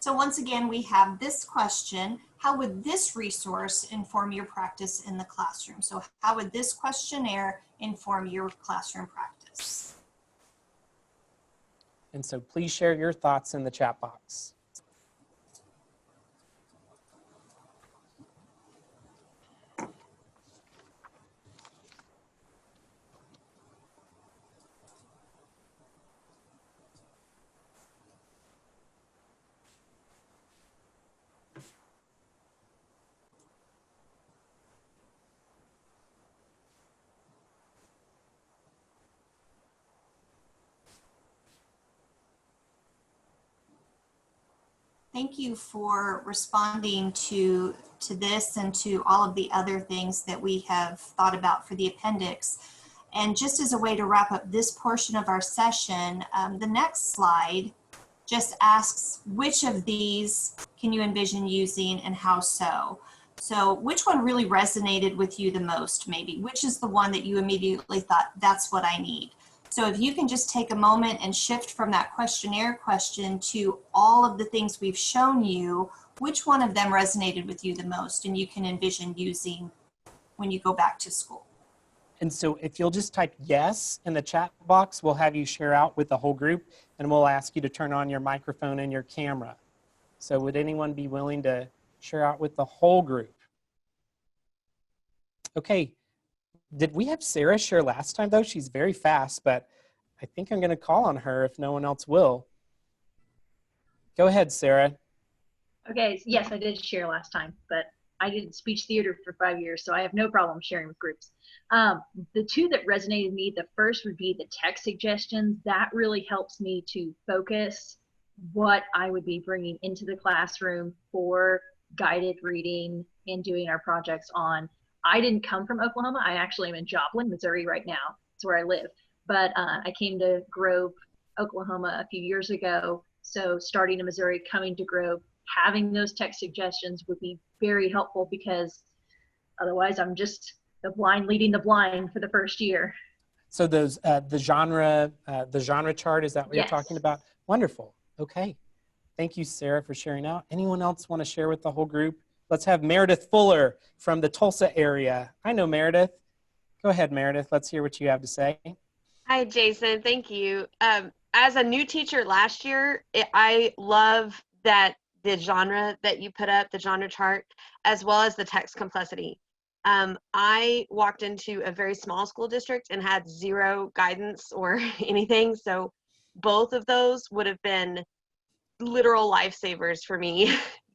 So once again, we have this question: how would this resource inform your practice in the classroom? So how would this questionnaire inform your classroom practice? And so please share your thoughts in the chat box. Thank you for responding to this and to all of the other things that we have thought about for the appendix. And just as a way to wrap up this portion of our session, the next slide just asks, which of these can you envision using and how so? So which one really resonated with you the most, maybe? Which is the one that you immediately thought, that's what I need? So if you can just take a moment and shift from that questionnaire question to all of the things we've shown you, which one of them resonated with you the most and you can envision using when you go back to school? And so if you'll just type yes in the chat box, we'll have you share out with the whole group, and we'll ask you to turn on your microphone and your camera. So would anyone be willing to share out with the whole group? Okay. Did we have Sarah share last time though? She's very fast, but I think I'm gonna call on her if no one else will. Go ahead, Sarah. Okay, yes, I did share last time, but I did speech theater for 5 years, so I have no problem sharing with groups. The two that resonated with me, the first would be the text suggestions. That really helps me to focus what I would be bringing into the classroom for guided reading and doing our projects on. I didn't come from Oklahoma. I actually am in Joplin, Missouri right now. It's where I live. But I came to Grove, Oklahoma a few years ago. So starting in Missouri, coming to Grove, having those text suggestions would be very helpful, because otherwise I'm just the blind leading the blind for the first year. So those the genre chart, is that what Yes. you're talking about? Wonderful. Okay. Thank you, Sarah, for sharing out. Anyone else want to share with the whole group? Let's have Meredith Fuller from the Tulsa area. I know Meredith. Go ahead, Meredith. Let's hear what you have to say. Hi, Jason. Thank you. As a new teacher last year, I love that the genre that you put up, the genre chart, as well as the text complexity. I walked into a very small school district and had zero guidance or anything. So both of those would have been literal lifesavers for me.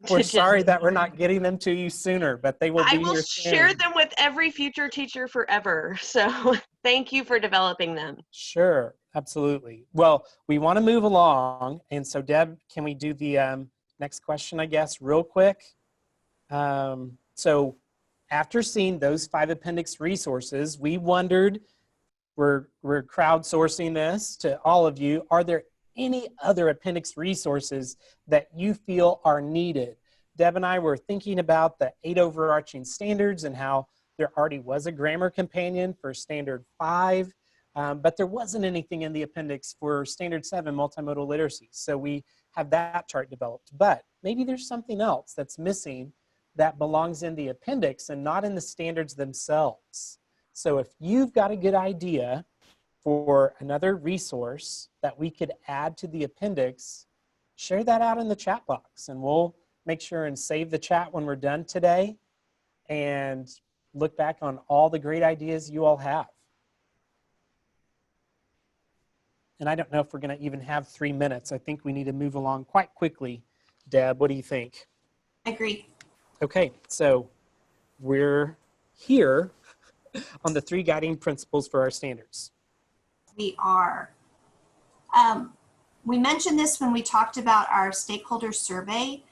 We're sorry that we're not getting them to you sooner, but they will be I will here share soon. them with every future teacher forever. So thank you for developing them. Sure, absolutely. Well, we want to move along. And so Deb, can we do the next question, I guess, real quick? So after seeing those 5 appendix resources, we wondered, we're crowdsourcing this to all of you. Are there any other appendix resources that you feel are needed? Deb and I were thinking about the 8 overarching standards and how there already was a grammar companion for standard 5, but there wasn't anything in the appendix for standard 7 multimodal literacy. So we have that chart developed, but maybe there's something else that's missing that belongs in the appendix and not in the standards themselves. So if you've got a good idea for another resource that we could add to the appendix, share that out in the chat box, and we'll make sure and save the chat when we're done today and look back on all the great ideas you all have. And I don't know if we're going to even have 3 minutes. I think we need to move along quite quickly. Deb, what do you think? I agree. Okay, so we're here on the 3 guiding principles for our standards. We are. We mentioned this when we talked about our stakeholder survey,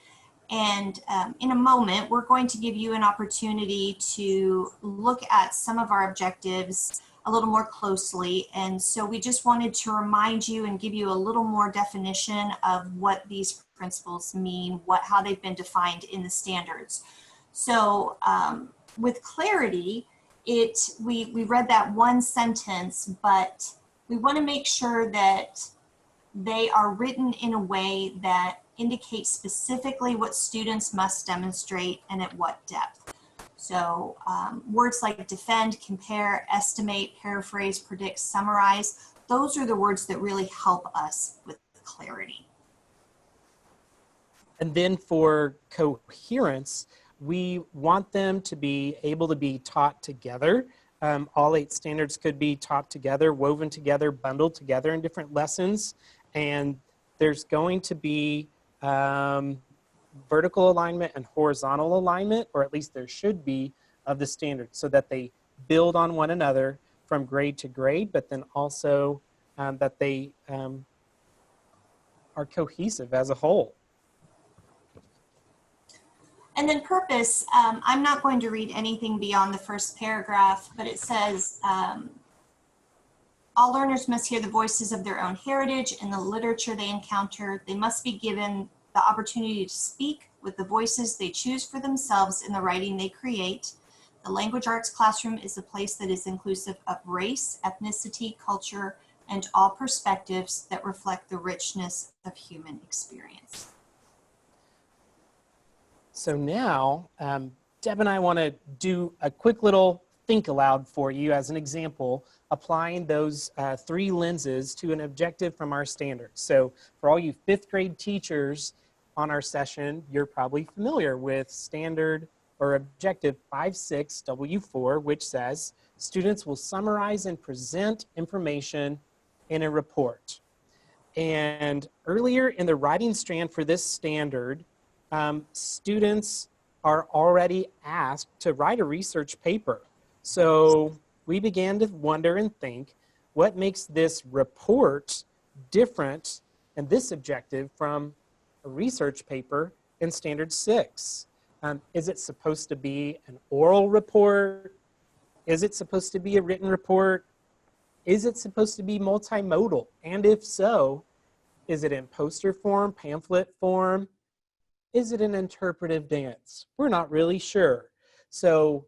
and in a moment, we're going to give you an opportunity to look at some of our objectives a little more closely. And so we just wanted to remind you and give you a little more definition of what these principles mean, how they've been defined in the standards. So with clarity, we read that one sentence, but we want to make sure that they are written in a way that indicates specifically what students must demonstrate and at what depth. So words like defend, compare, estimate, paraphrase, predict, summarize, those are the words that really help us with clarity. And then for coherence, we want them to be able to be taught together. All 8 standards could be taught together, woven together, bundled together in different lessons. And there's going to be vertical alignment and horizontal alignment, or at least there should be, of the standards so that they build on one another from grade to grade, but then also that they are cohesive as a whole. And then purpose, I'm not going to read anything beyond the first paragraph, but it says, all learners must hear the voices of their own heritage in the literature they encounter. They must be given the opportunity to speak with the voices they choose for themselves in the writing they create. The language arts classroom is a place that is inclusive of race, ethnicity, culture, and all perspectives that reflect the richness of human experience. So now, Deb and I want to do a quick little think aloud for you as an example, applying those 3 lenses to an objective from our standards. So for all you 5th grade teachers on our session, you're probably familiar with standard or objective 5.6W4, which says students will summarize and present information in a report. And earlier in the writing strand for this standard, students are already asked to write a research paper. So we began to wonder and think, what makes this report different and this objective from a research paper in Standard 6? Is it supposed to be an oral report? Is it supposed to be a written report? Is it supposed to be multimodal? And if so, is it in poster form, pamphlet form? Is it an interpretive dance? We're not really sure. So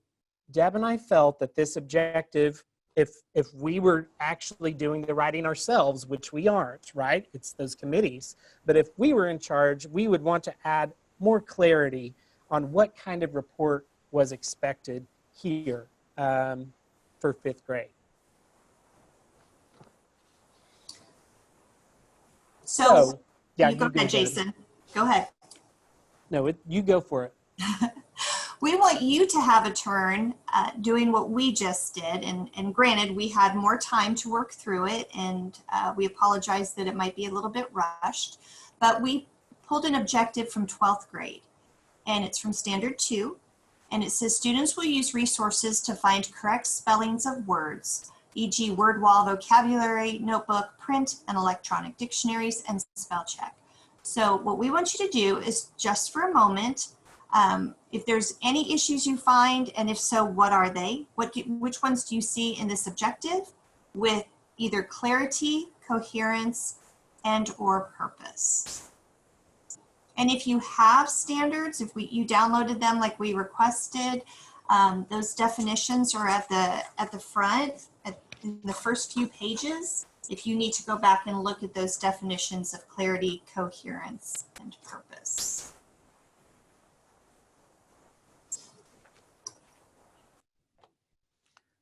Deb and I felt that this objective, if we were actually doing the writing ourselves, which we aren't, right? It's those committees. But if we were in charge, we would want to add more clarity on what kind of report was expected here for 5th grade. So yeah, you go ahead, Jason. Go ahead. No, you go for it. We want you to have a turn doing what we just did. And granted, we had more time to work through it, and we apologize that it might be a little bit rushed. But we pulled an objective from 12th grade, and it's from Standard 2. And it says students will use resources to find correct spellings of words, e.g. word wall, vocabulary, notebook, print, and electronic dictionaries, and spell check. So what we want you to do is just for a moment, if there's any issues you find, and if so, what are they? Which ones do you see in this objective with either clarity, coherence, and or purpose? And if you have standards, if you downloaded them like we requested, those definitions are at the front, in the first few pages. If you need to go back and look at those definitions of clarity, coherence, and purpose.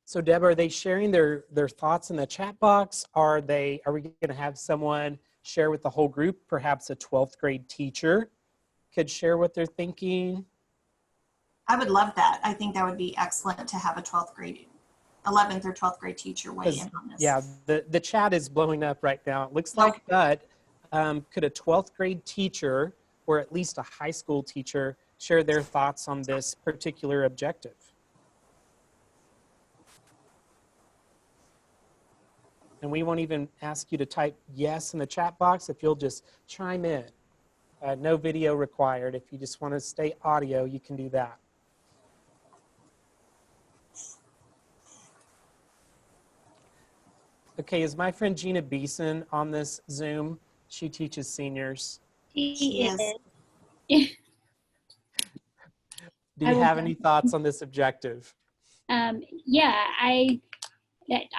So Deb, are they sharing their thoughts in the chat box? Are we going to have someone share with the whole group? Perhaps a 12th grade teacher could share what they're thinking. I would love that. I think that would be excellent to have a 11th or 12th grade teacher weigh in on this. Yeah, the chat is blowing up right now. It looks like, but could a 12th grade teacher or at least a high school teacher share their thoughts on this particular objective? And we won't even ask you to type yes in the chat box if you'll just chime in. No video required. If you just want to stay audio, you can do that. Okay, is my friend Gina Beeson on this Zoom? She teaches seniors. She is. Do you have any thoughts on this objective? Yeah,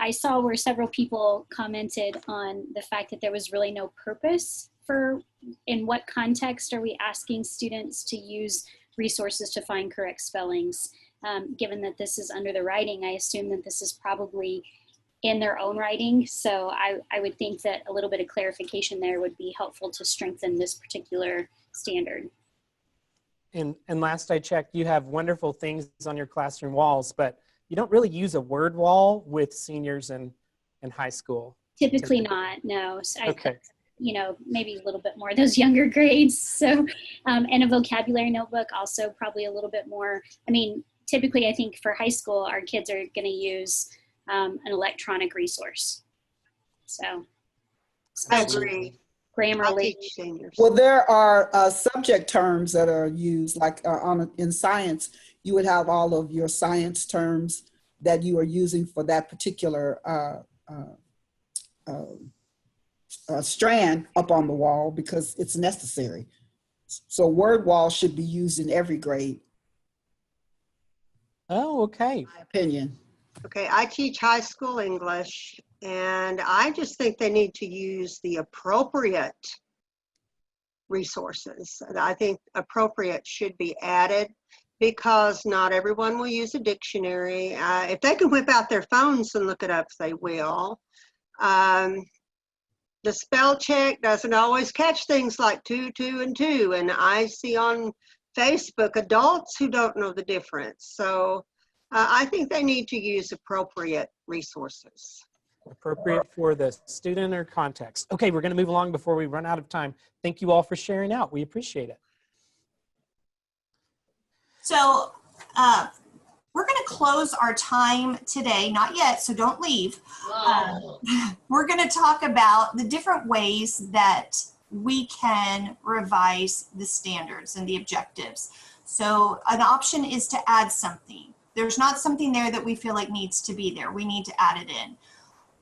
I saw where several people commented on the fact that there was really no purpose for in what context are we asking students to use resources to find correct spellings. Given that this is under the writing, I assume that this is probably in their own writing. So I would think that a little bit of clarification there would be helpful to strengthen this particular standard. And last I checked, you have wonderful things on your classroom walls, but you don't really use a word wall with seniors in high school. Typically not, no. So okay. You know, maybe a little bit more those younger grades. So, and a vocabulary notebook also probably a little bit more. I mean, typically I think for high school, our kids are gonna use an electronic resource. So. I agree. Grammarly. Well, there are subject terms that are used, like in science, you would have all of your science terms that you are using for that particular strand up on the wall because it's necessary. So word wall should be used in every grade. Oh, okay. My opinion. Okay, I teach high school English, and I just think they need to use the appropriate resources. I think appropriate should be added because not everyone will use a dictionary. If they can whip out their phones and look it up, they will. The spell check doesn't always catch things like 2, 2, and 2, and I see on Facebook adults who don't know the difference. So I think they need to use appropriate resources. Appropriate for the student or context. Okay, we're going to move along before we run out of time. Thank you all for sharing out. We appreciate it. So we're going to close our time today. Not yet, so don't leave. We're going to talk about the different ways that we can revise the standards and the objectives. So an option is to add something. There's not something there that we feel like needs to be there. We need to add it in.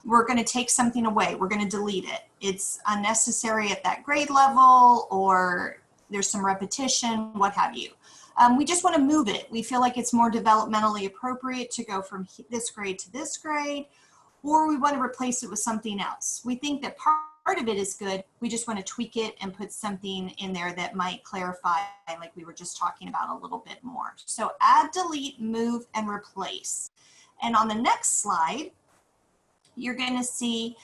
We're going to take something away. We're going to delete it. It's unnecessary at that grade level, or there's some repetition, what have you. We just want to move it. We feel like it's more developmentally appropriate to go from this grade to this grade, or we want to replace it with something else. We think that part of it is good. We just want to tweak it and put something in there that might clarify, like we were just talking about, a little bit more. So add, delete, move, and replace. And on the next slide, you're going to see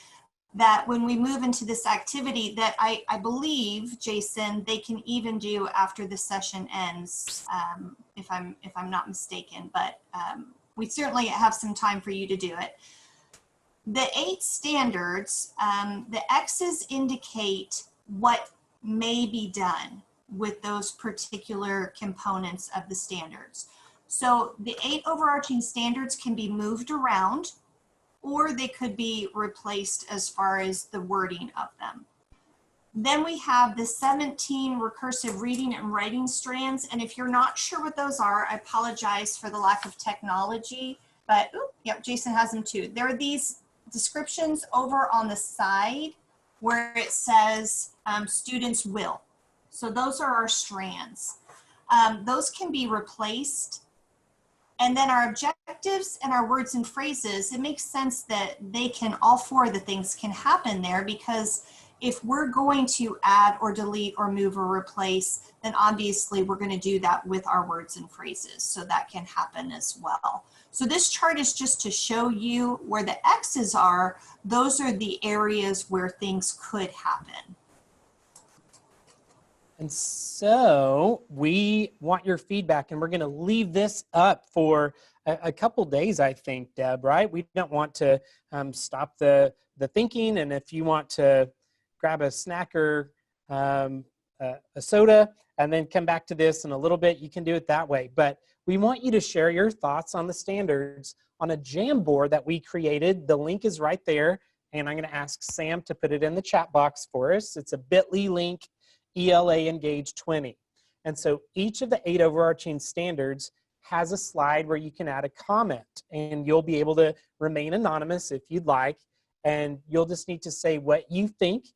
that when we move into this activity that I believe, Jason, they can even do after the session ends, if I'm not mistaken, but we certainly have some time for you to do it. The 8 standards, the X's indicate what may be done with those particular components of the standards. So the 8 overarching standards can be moved around, or they could be replaced as far as the wording of them. Then we have the 17 recursive reading and writing strands. And if you're not sure what those are, I apologize for the lack of technology, but yep, Jason has them too. There are these descriptions over on the side where it says students will. So those are our strands. Those can be replaced. And then our objectives and our words and phrases, it makes sense that they can, all 4 of the things can happen there, because if we're going to add or delete or move or replace, then obviously we're going to do that with our words and phrases. So that can happen as well. So this chart is just to show you where the X's are. Those are the areas where things could happen. And so we want your feedback, and we're going to leave this up for a couple days, I think, Deb, right? We don't want to stop the thinking, and if you want to grab a snack or a soda and then come back to this in a little bit, you can do it that way. But we want you to share your thoughts on the standards on a Jamboard that we created. The link is right there, and I'm going to ask Sam to put it in the chat box for us. It's a bit.ly link, ELA Engage 20. And so each of the 8 overarching standards has a slide where you can add a comment, and you'll be able to remain anonymous if you'd like, and you'll just need to say what you think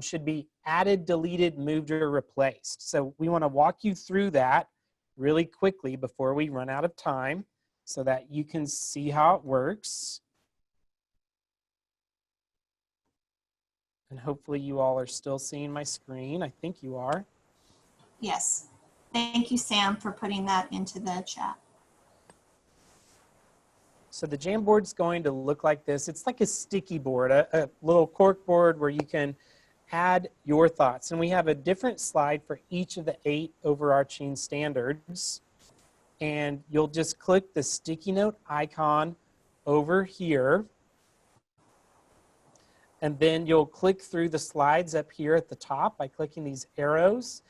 should be added, deleted, moved, or replaced. So we want to walk you through that really quickly before we run out of time so that you can see how it works. And hopefully you all are still seeing my screen. I think you are. Yes. Thank you, Sam, for putting that into the chat. So the Jamboard's going to look like this. It's like a sticky board, a little cork board where you can add your thoughts. And we have a different slide for each of the 8 overarching standards. And you'll just click the sticky note icon over here. And then you'll click through the slides up here at the top by clicking these arrows.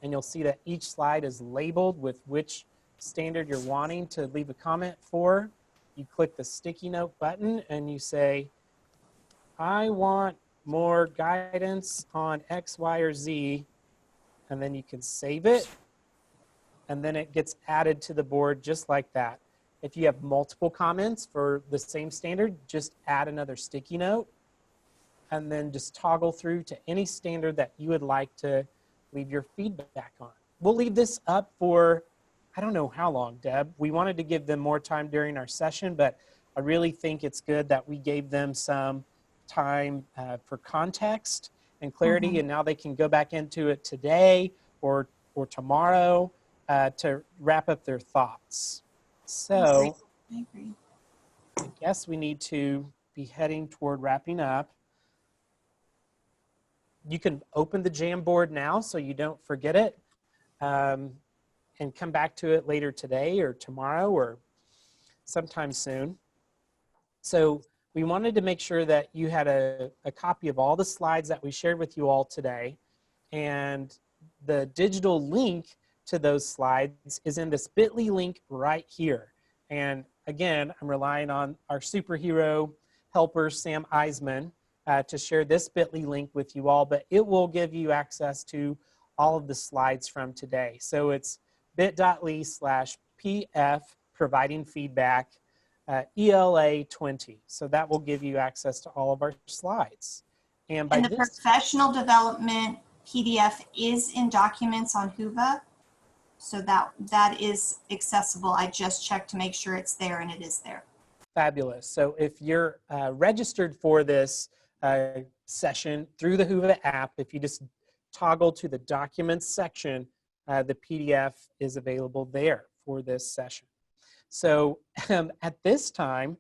And you'll see that each slide is labeled with which standard you're wanting to leave a comment for. You click the sticky note button and you say, I want more guidance on X, Y, or Z. And then you can save it. And then it gets added to the board just like that. If you have multiple comments for the same standard, just add another sticky note. And then just toggle through to any standard that you would like to leave your feedback on. We'll leave this up for, I don't know how long, Deb. We wanted to give them more time during our session, but I really think it's good that we gave them some time for context and clarity, and now they can go back into it today or tomorrow to wrap up their thoughts. So I agree. I guess we need to be heading toward wrapping up. You can open the Jamboard now so you don't forget it, and come back to it later today or tomorrow or sometime soon. So we wanted to make sure that you had a copy of all the slides that we shared with you all today, and the digital link to those slides is in this bit.ly link right here. And again, I'm relying on our superhero helper, Sam Eisman, to share this bit.ly link with you all, but it will give you access to all of the slides from today. So it's bit.ly/PF providing feedback ELA 20. So that will give you access to all of our slides. And by And the this, professional development PDF is in documents on Whova. So that is accessible. I just checked to make sure it's there, and it is there. fabulous. So if you're registered for this session through the Whova app, if you just toggle to the documents section, the PDF is available there for this session. So at this time,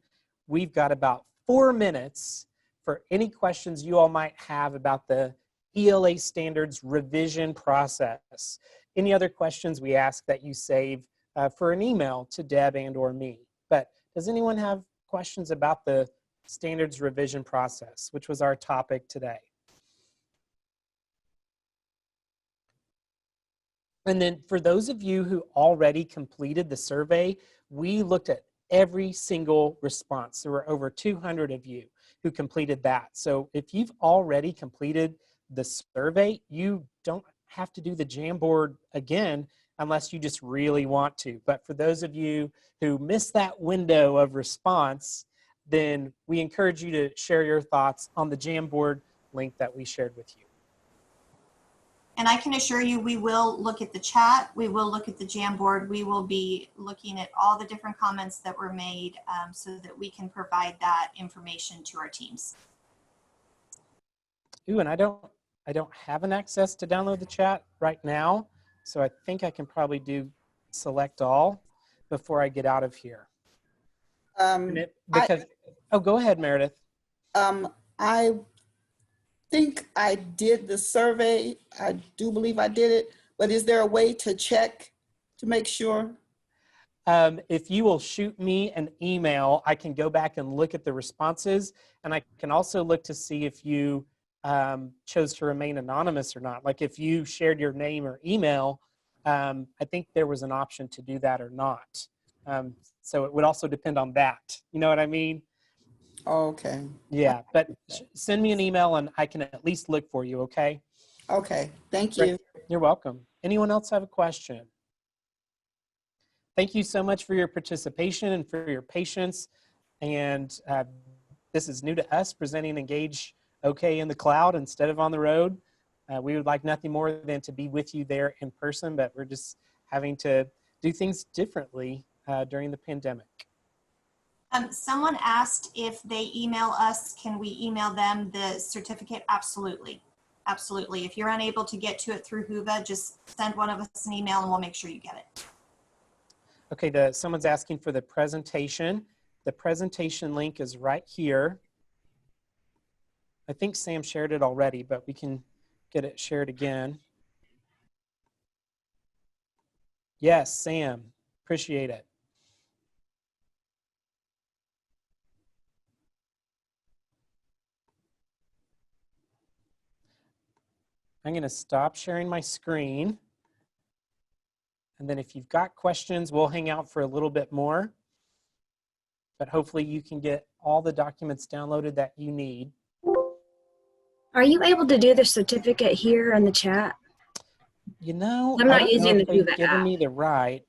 we've got about 4 minutes for any questions you all might have about the ELA standards revision process. Any other questions, we ask that you save for an email to Deb and or me. But does anyone have questions about the standards revision process, which was our topic today? And then for those of you who already completed the survey, we looked at every single response. There were over 200 of you who completed that. So if you've already completed the survey, you don't have to do the Jamboard again unless you just really want to. But for those of you who missed that window of response, then we encourage you to share your thoughts on the Jamboard link that we shared with you. And I can assure you, we will look at the chat. We will look at the Jamboard. We will be looking at all the different comments that were made so that we can provide that information to our teams. Ooh, and I don't have an access to download the chat right now, so I think I can probably do select all before I get out of here. Um, Because, oh, go ahead, Meredith. I think I did the survey. I do believe I did it, but is there a way to check to make sure? If you will shoot me an email, I can go back and look at the responses, and I can also look to see if you chose to remain anonymous or not. Like if you shared your name or email, I think there was an option to do that or not. So it would also depend on that. You know what I mean? Okay. Yeah, but send me an email and I can at least look for you, okay? Okay, thank Great. you. You're welcome. Anyone else have a question? Thank you so much for your participation and for your patience. And this is new to us, presenting Engage OK in the cloud instead of on the road. We would like nothing more than to be with you there in person, but we're just having to do things differently during the pandemic. Someone asked if they email us, can we email them the certificate? Absolutely. Absolutely. If you're unable to get to it through Whova, just send one of us an email and we'll make sure you get it. Okay, someone's asking for the presentation. The presentation link is right here. I think Sam shared it already, but we can get it shared again. Yes, Sam, appreciate it. I'm going to stop sharing my screen. And then if you've got questions, we'll hang out for a little bit more. But hopefully you can get all the documents downloaded that you need. Are you able to do the certificate here in the chat? You know, I'm I not don't know using if the they've Whova given app. me the right.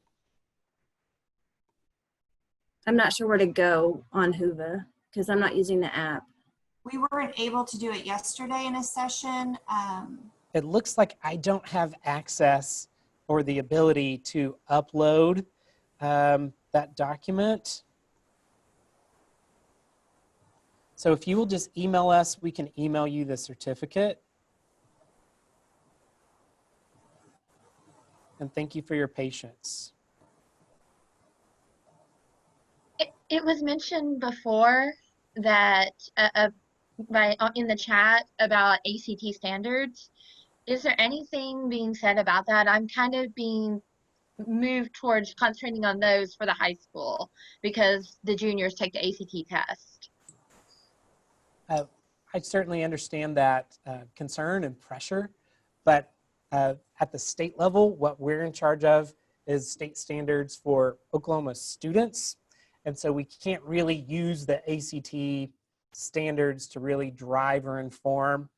I'm not sure where to go on Whova because I'm not using the app. We weren't able to do it yesterday in a session. It looks like I don't have access or the ability to upload that document. So if you will just email us, we can email you the certificate. And thank you for your patience. It was mentioned before that in the chat about ACT standards. Is there anything being said about that? I'm kind of being moved towards concentrating on those for the high school because the juniors take the ACT test. I certainly understand that concern and pressure, but at the state level, what we're in charge of is state standards for Oklahoma students. And so we can't really use the ACT standards to really drive or inform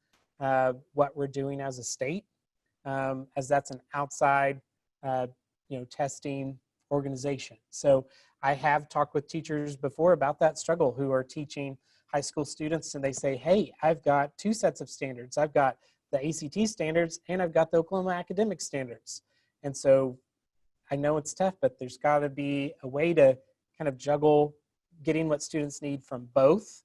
what we're doing as a state, as that's an outside testing organization. So I have talked with teachers before about that struggle who are teaching high school students, and they say, hey, I've got two sets of standards. I've got the ACT standards and I've got the Oklahoma academic standards. And so I know it's tough, but there's got to be a way to kind of juggle getting what students need from both.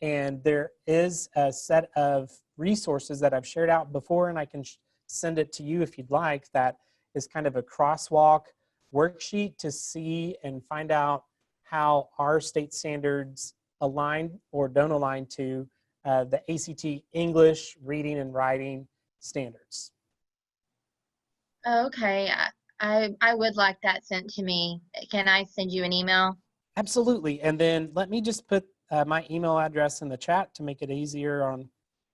And there is a set of resources that I've shared out before, and I can send it to you if you'd like, that is kind of a crosswalk worksheet to see and find out how our state standards align or don't align to the ACT English reading and writing standards. Okay, I would like that sent to me. Can I send you an email? Absolutely. And then let me just put my email address in the chat to make it easier on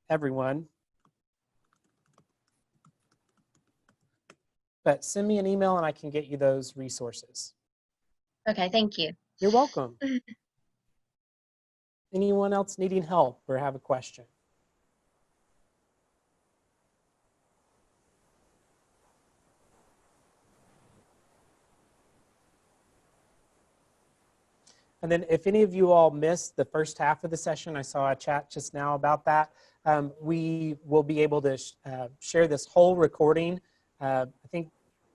everyone. But send me an email and I can get you those resources. Okay, thank you. You're welcome. Anyone else needing help or have a question? And then if any of you all missed the first half of the session, I saw a chat just now about that. We will be able to share this whole recording, I think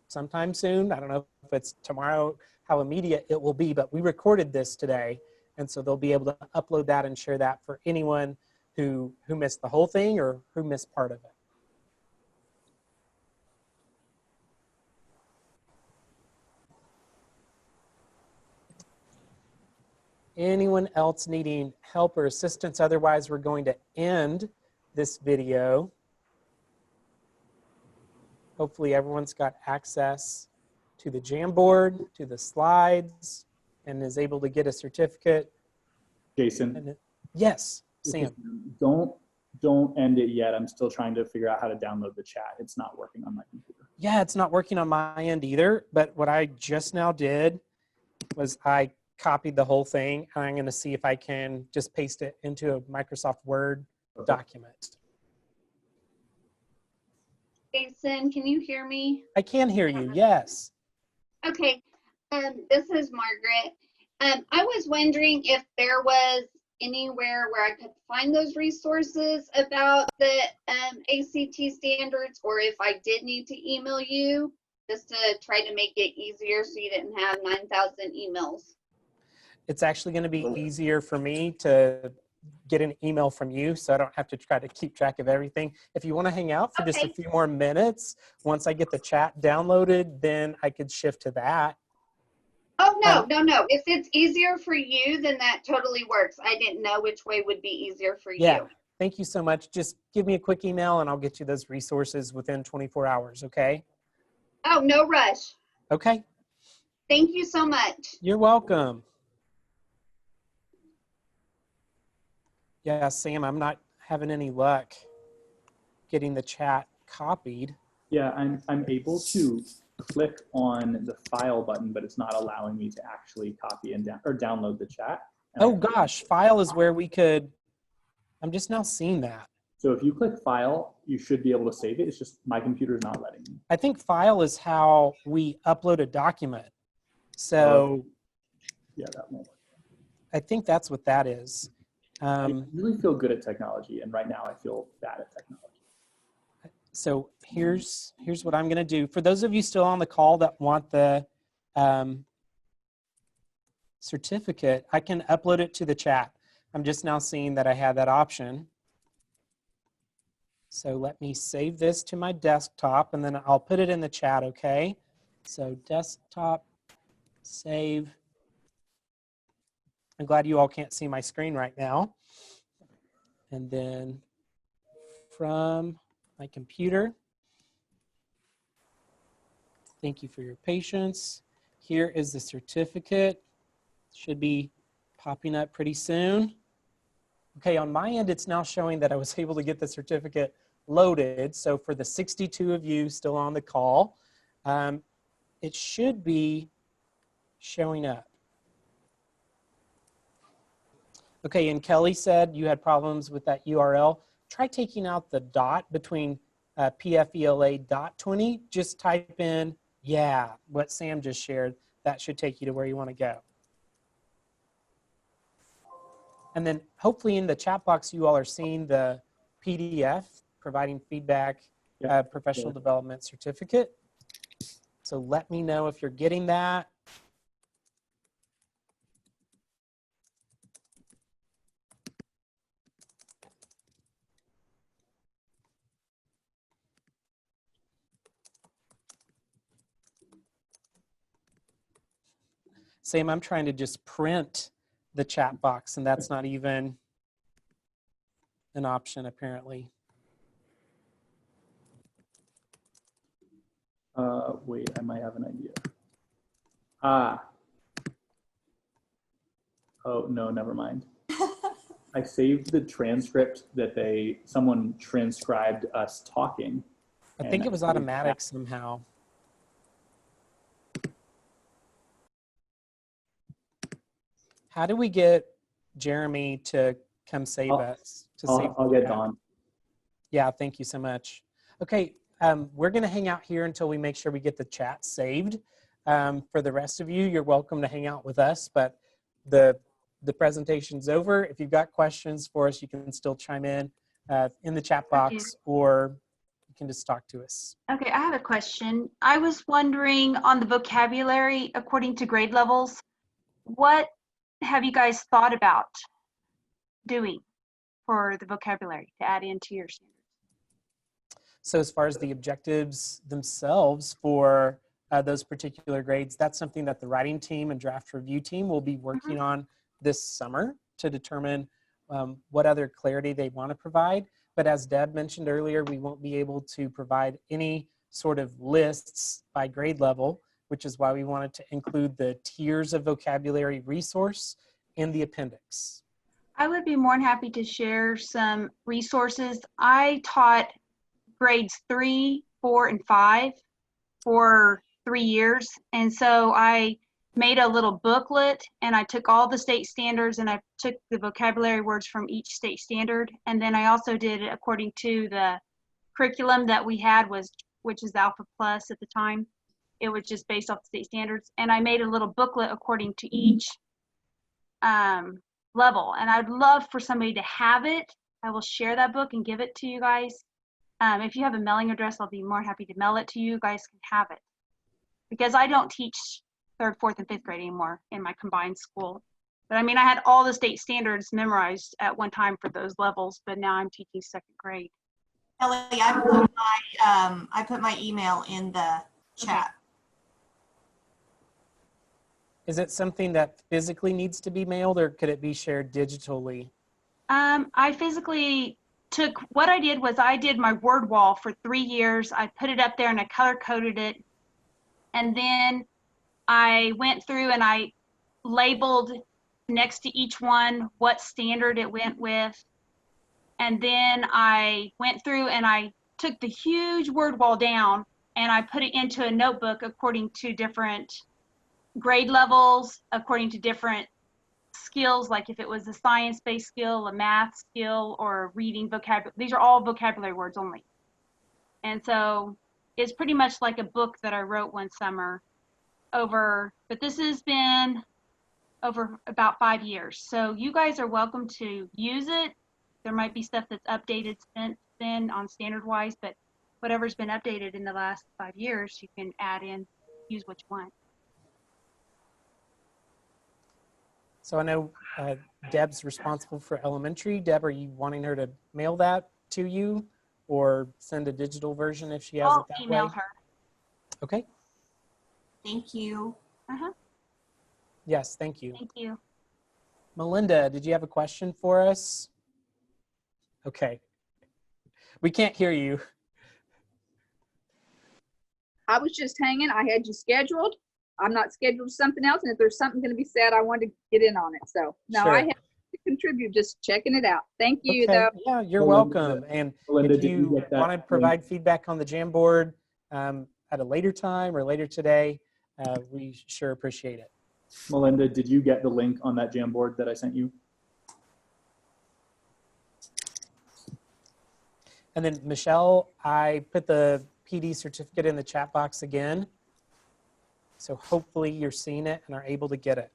sometime soon. I don't know if it's tomorrow, how immediate it will be, but we recorded this today. And so they'll be able to upload that and share that for anyone who missed the whole thing or who missed part of it. Anyone else needing help or assistance? Otherwise, we're going to end this video. Hopefully everyone's got access to the Jamboard, to the slides, and is able to get a certificate. Jason? Yes, Sam. Don't end it yet. I'm still trying to figure out how to download the chat. It's not working on my computer. Yeah, it's not working on my end either, but what I just now did was I copied the whole thing, and I'm going to see if I can just paste it into a Microsoft Word document. Jason, can you hear me? I can hear you, yes. Okay, this is Margaret. I was wondering if there was anywhere where I could find those resources about the ACT standards, or if I did need to email you, just to try to make it easier so you didn't have 9,000 emails. It's actually going to be easier for me to get an email from you, so I don't have to try to keep track of everything. If you want to hang out for just a few more minutes, once I get the chat downloaded, then I could shift to that. Oh, no. If it's easier for you, then that totally works. I didn't know which way would be easier for you. Thank you so much. Just give me a quick email and I'll get you those resources within 24 hours, okay? Oh, no rush. Okay. Thank you so much. You're welcome. Yeah, Sam, I'm not having any luck getting the chat copied. Yeah, I'm able to click on the file button, but it's not allowing me to actually copy and download the chat. Oh gosh, file is where we could, I'm just now seeing that. So if you click file, you should be able to save it. It's just my computer's not letting me. I think file is how we upload a document. So yeah, that won't work. I think that's what that is. I really feel good at technology, and right now I feel bad at technology. So here's what I'm going to do. For those of you still on the call that want the certificate, I can upload it to the chat. I'm just now seeing that I have that option. So let me save this to my desktop, and then I'll put it in the chat, okay? So desktop, save. I'm glad you all can't see my screen right now. And then from my computer, thank you for your patience. Here is the certificate. Should be popping up pretty soon. Okay, on my end, it's now showing that I was able to get the certificate loaded. So for the 62 of you still on the call, it should be showing up. Okay, and Kelly said you had problems with that URL. Try taking out the dot between PFELA.20. Just type in, yeah, what Sam just shared. That should take you to where you want to go. And then hopefully in the chat box, you all are seeing the PDF, providing feedback, professional development certificate. So let me know if you're getting that. Sam, I'm trying to just print the chat box, and that's not even an option, apparently. Wait, I might have an idea. Oh, no, never mind. I saved the transcript that someone transcribed us talking. I think it was automatic somehow. How do we get Jeremy to come save us? I'll get Dawn. Yeah, thank you so much. Okay, we're going to hang out here until we make sure we get the chat saved. For the rest of you, you're welcome to hang out with us, but the presentation's over. If you've got questions for us, you can still chime in the chat box, or you can just talk to us. Okay, I have a question. I was wondering on the vocabulary according to grade levels, what have you guys thought about doing? for the vocabulary to add into your standards. So as far as the objectives themselves for those particular grades, that's something that the writing team and draft review team will be working on this summer to determine what other clarity they want to provide. But as Deb mentioned earlier, we won't be able to provide any sort of lists by grade level, which is why we wanted to include the tiers of vocabulary resource in the appendix. I would be more than happy to share some resources. I taught grades 3, 4, and 5 for 3 years. And so I made a little booklet and I took all the state standards and I took the vocabulary words from each state standard. And then I also did it according to the curriculum that we had, which is the Alpha Plus at the time. It was just based off the state standards. And I made a little booklet according to each level. And I'd love for somebody to have it. I will share that book and give it to you guys. If you have a mailing address, I'll be more happy to mail it to you. You guys can have it. Because I don't teach 3rd, 4th, and 5th grade anymore in my combined school. But I mean, I had all the state standards memorized at one time for those levels, but now I'm teaching 2nd grade. Ellie, I put my email in the chat. Is it something that physically needs to be mailed or could it be shared digitally? I physically took, what I did was I did my word wall for 3 years. I put it up there and I color coded it. And then I went through and I labeled next to each one what standard it went with. And then I went through and I took the huge word wall down and I put it into a notebook according to different grade levels, according to different skills, like if it was a science-based skill, a math skill, or a reading vocabulary. These are all vocabulary words only. And so it's pretty much like a book that I wrote one summer over, but this has been over about 5 years. So you guys are welcome to use it. There might be stuff that's updated since then on standard-wise, but whatever's been updated in the last 5 years, you can add in, use what you want. So I know Deb's responsible for elementary. Deb, are you wanting her to mail that to you or send a digital version if she has it that way? I'll email her. Okay. Thank you. Yes, thank you. Thank you. Melinda, did you have a question for us? Okay. We can't hear you. I was just hanging. I had you scheduled. I'm not scheduled for something else. And if there's something going to be said, I wanted to get in on it. So no, Sure. I have to contribute, just checking it out. Thank you, Okay. though. Yeah, you're Melinda, welcome. And Melinda, if did you you get that want to provide feedback on the Jamboard at a later time or later today, we sure appreciate it. Melinda, did you get the link on that Jamboard that I sent you? And then Michelle, I put the PD certificate in the chat box again. So hopefully you're seeing it and are able to get it.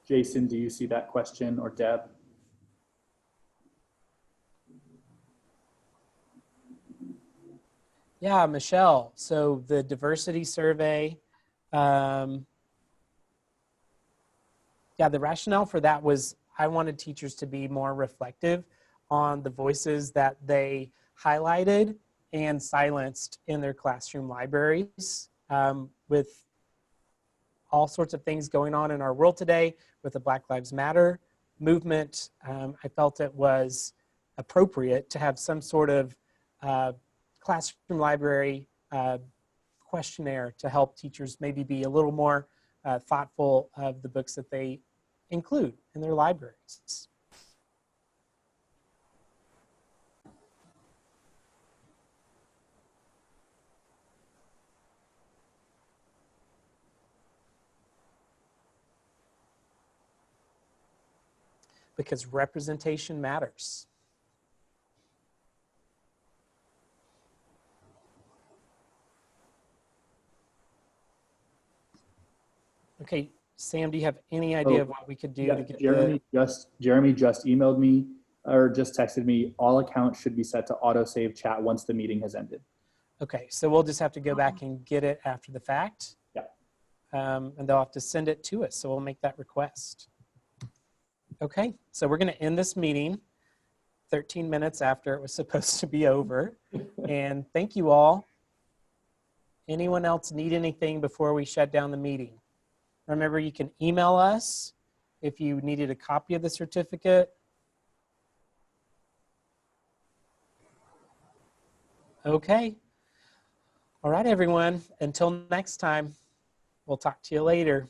Jason, do you see that question, or Deb? Yeah, Michelle. So the diversity survey, yeah, the rationale for that was I wanted teachers to be more reflective on the voices that they highlighted and silenced in their classroom libraries. With all sorts of things going on in our world today with the Black Lives Matter movement, I felt it was appropriate to have some sort of classroom library questionnaire to help teachers maybe be a little more thoughtful of the books that they include in their libraries. Because representation matters. Okay, Sam, do you have any idea of what we could do Yeah, to get Jeremy just emailed me or just texted me, all accounts should be set to autosave chat once the meeting has ended. Okay, so we'll just have to go back and get it after the fact. Yep. And they'll have to send it to us, so we'll make that request. Okay, so we're gonna end this meeting 13 minutes after it was supposed to be over. And thank you all. Anyone else need anything before we shut down the meeting? Remember, you can email us if you needed a copy of the certificate. Okay. All right, everyone. Until next time, we'll talk to you later.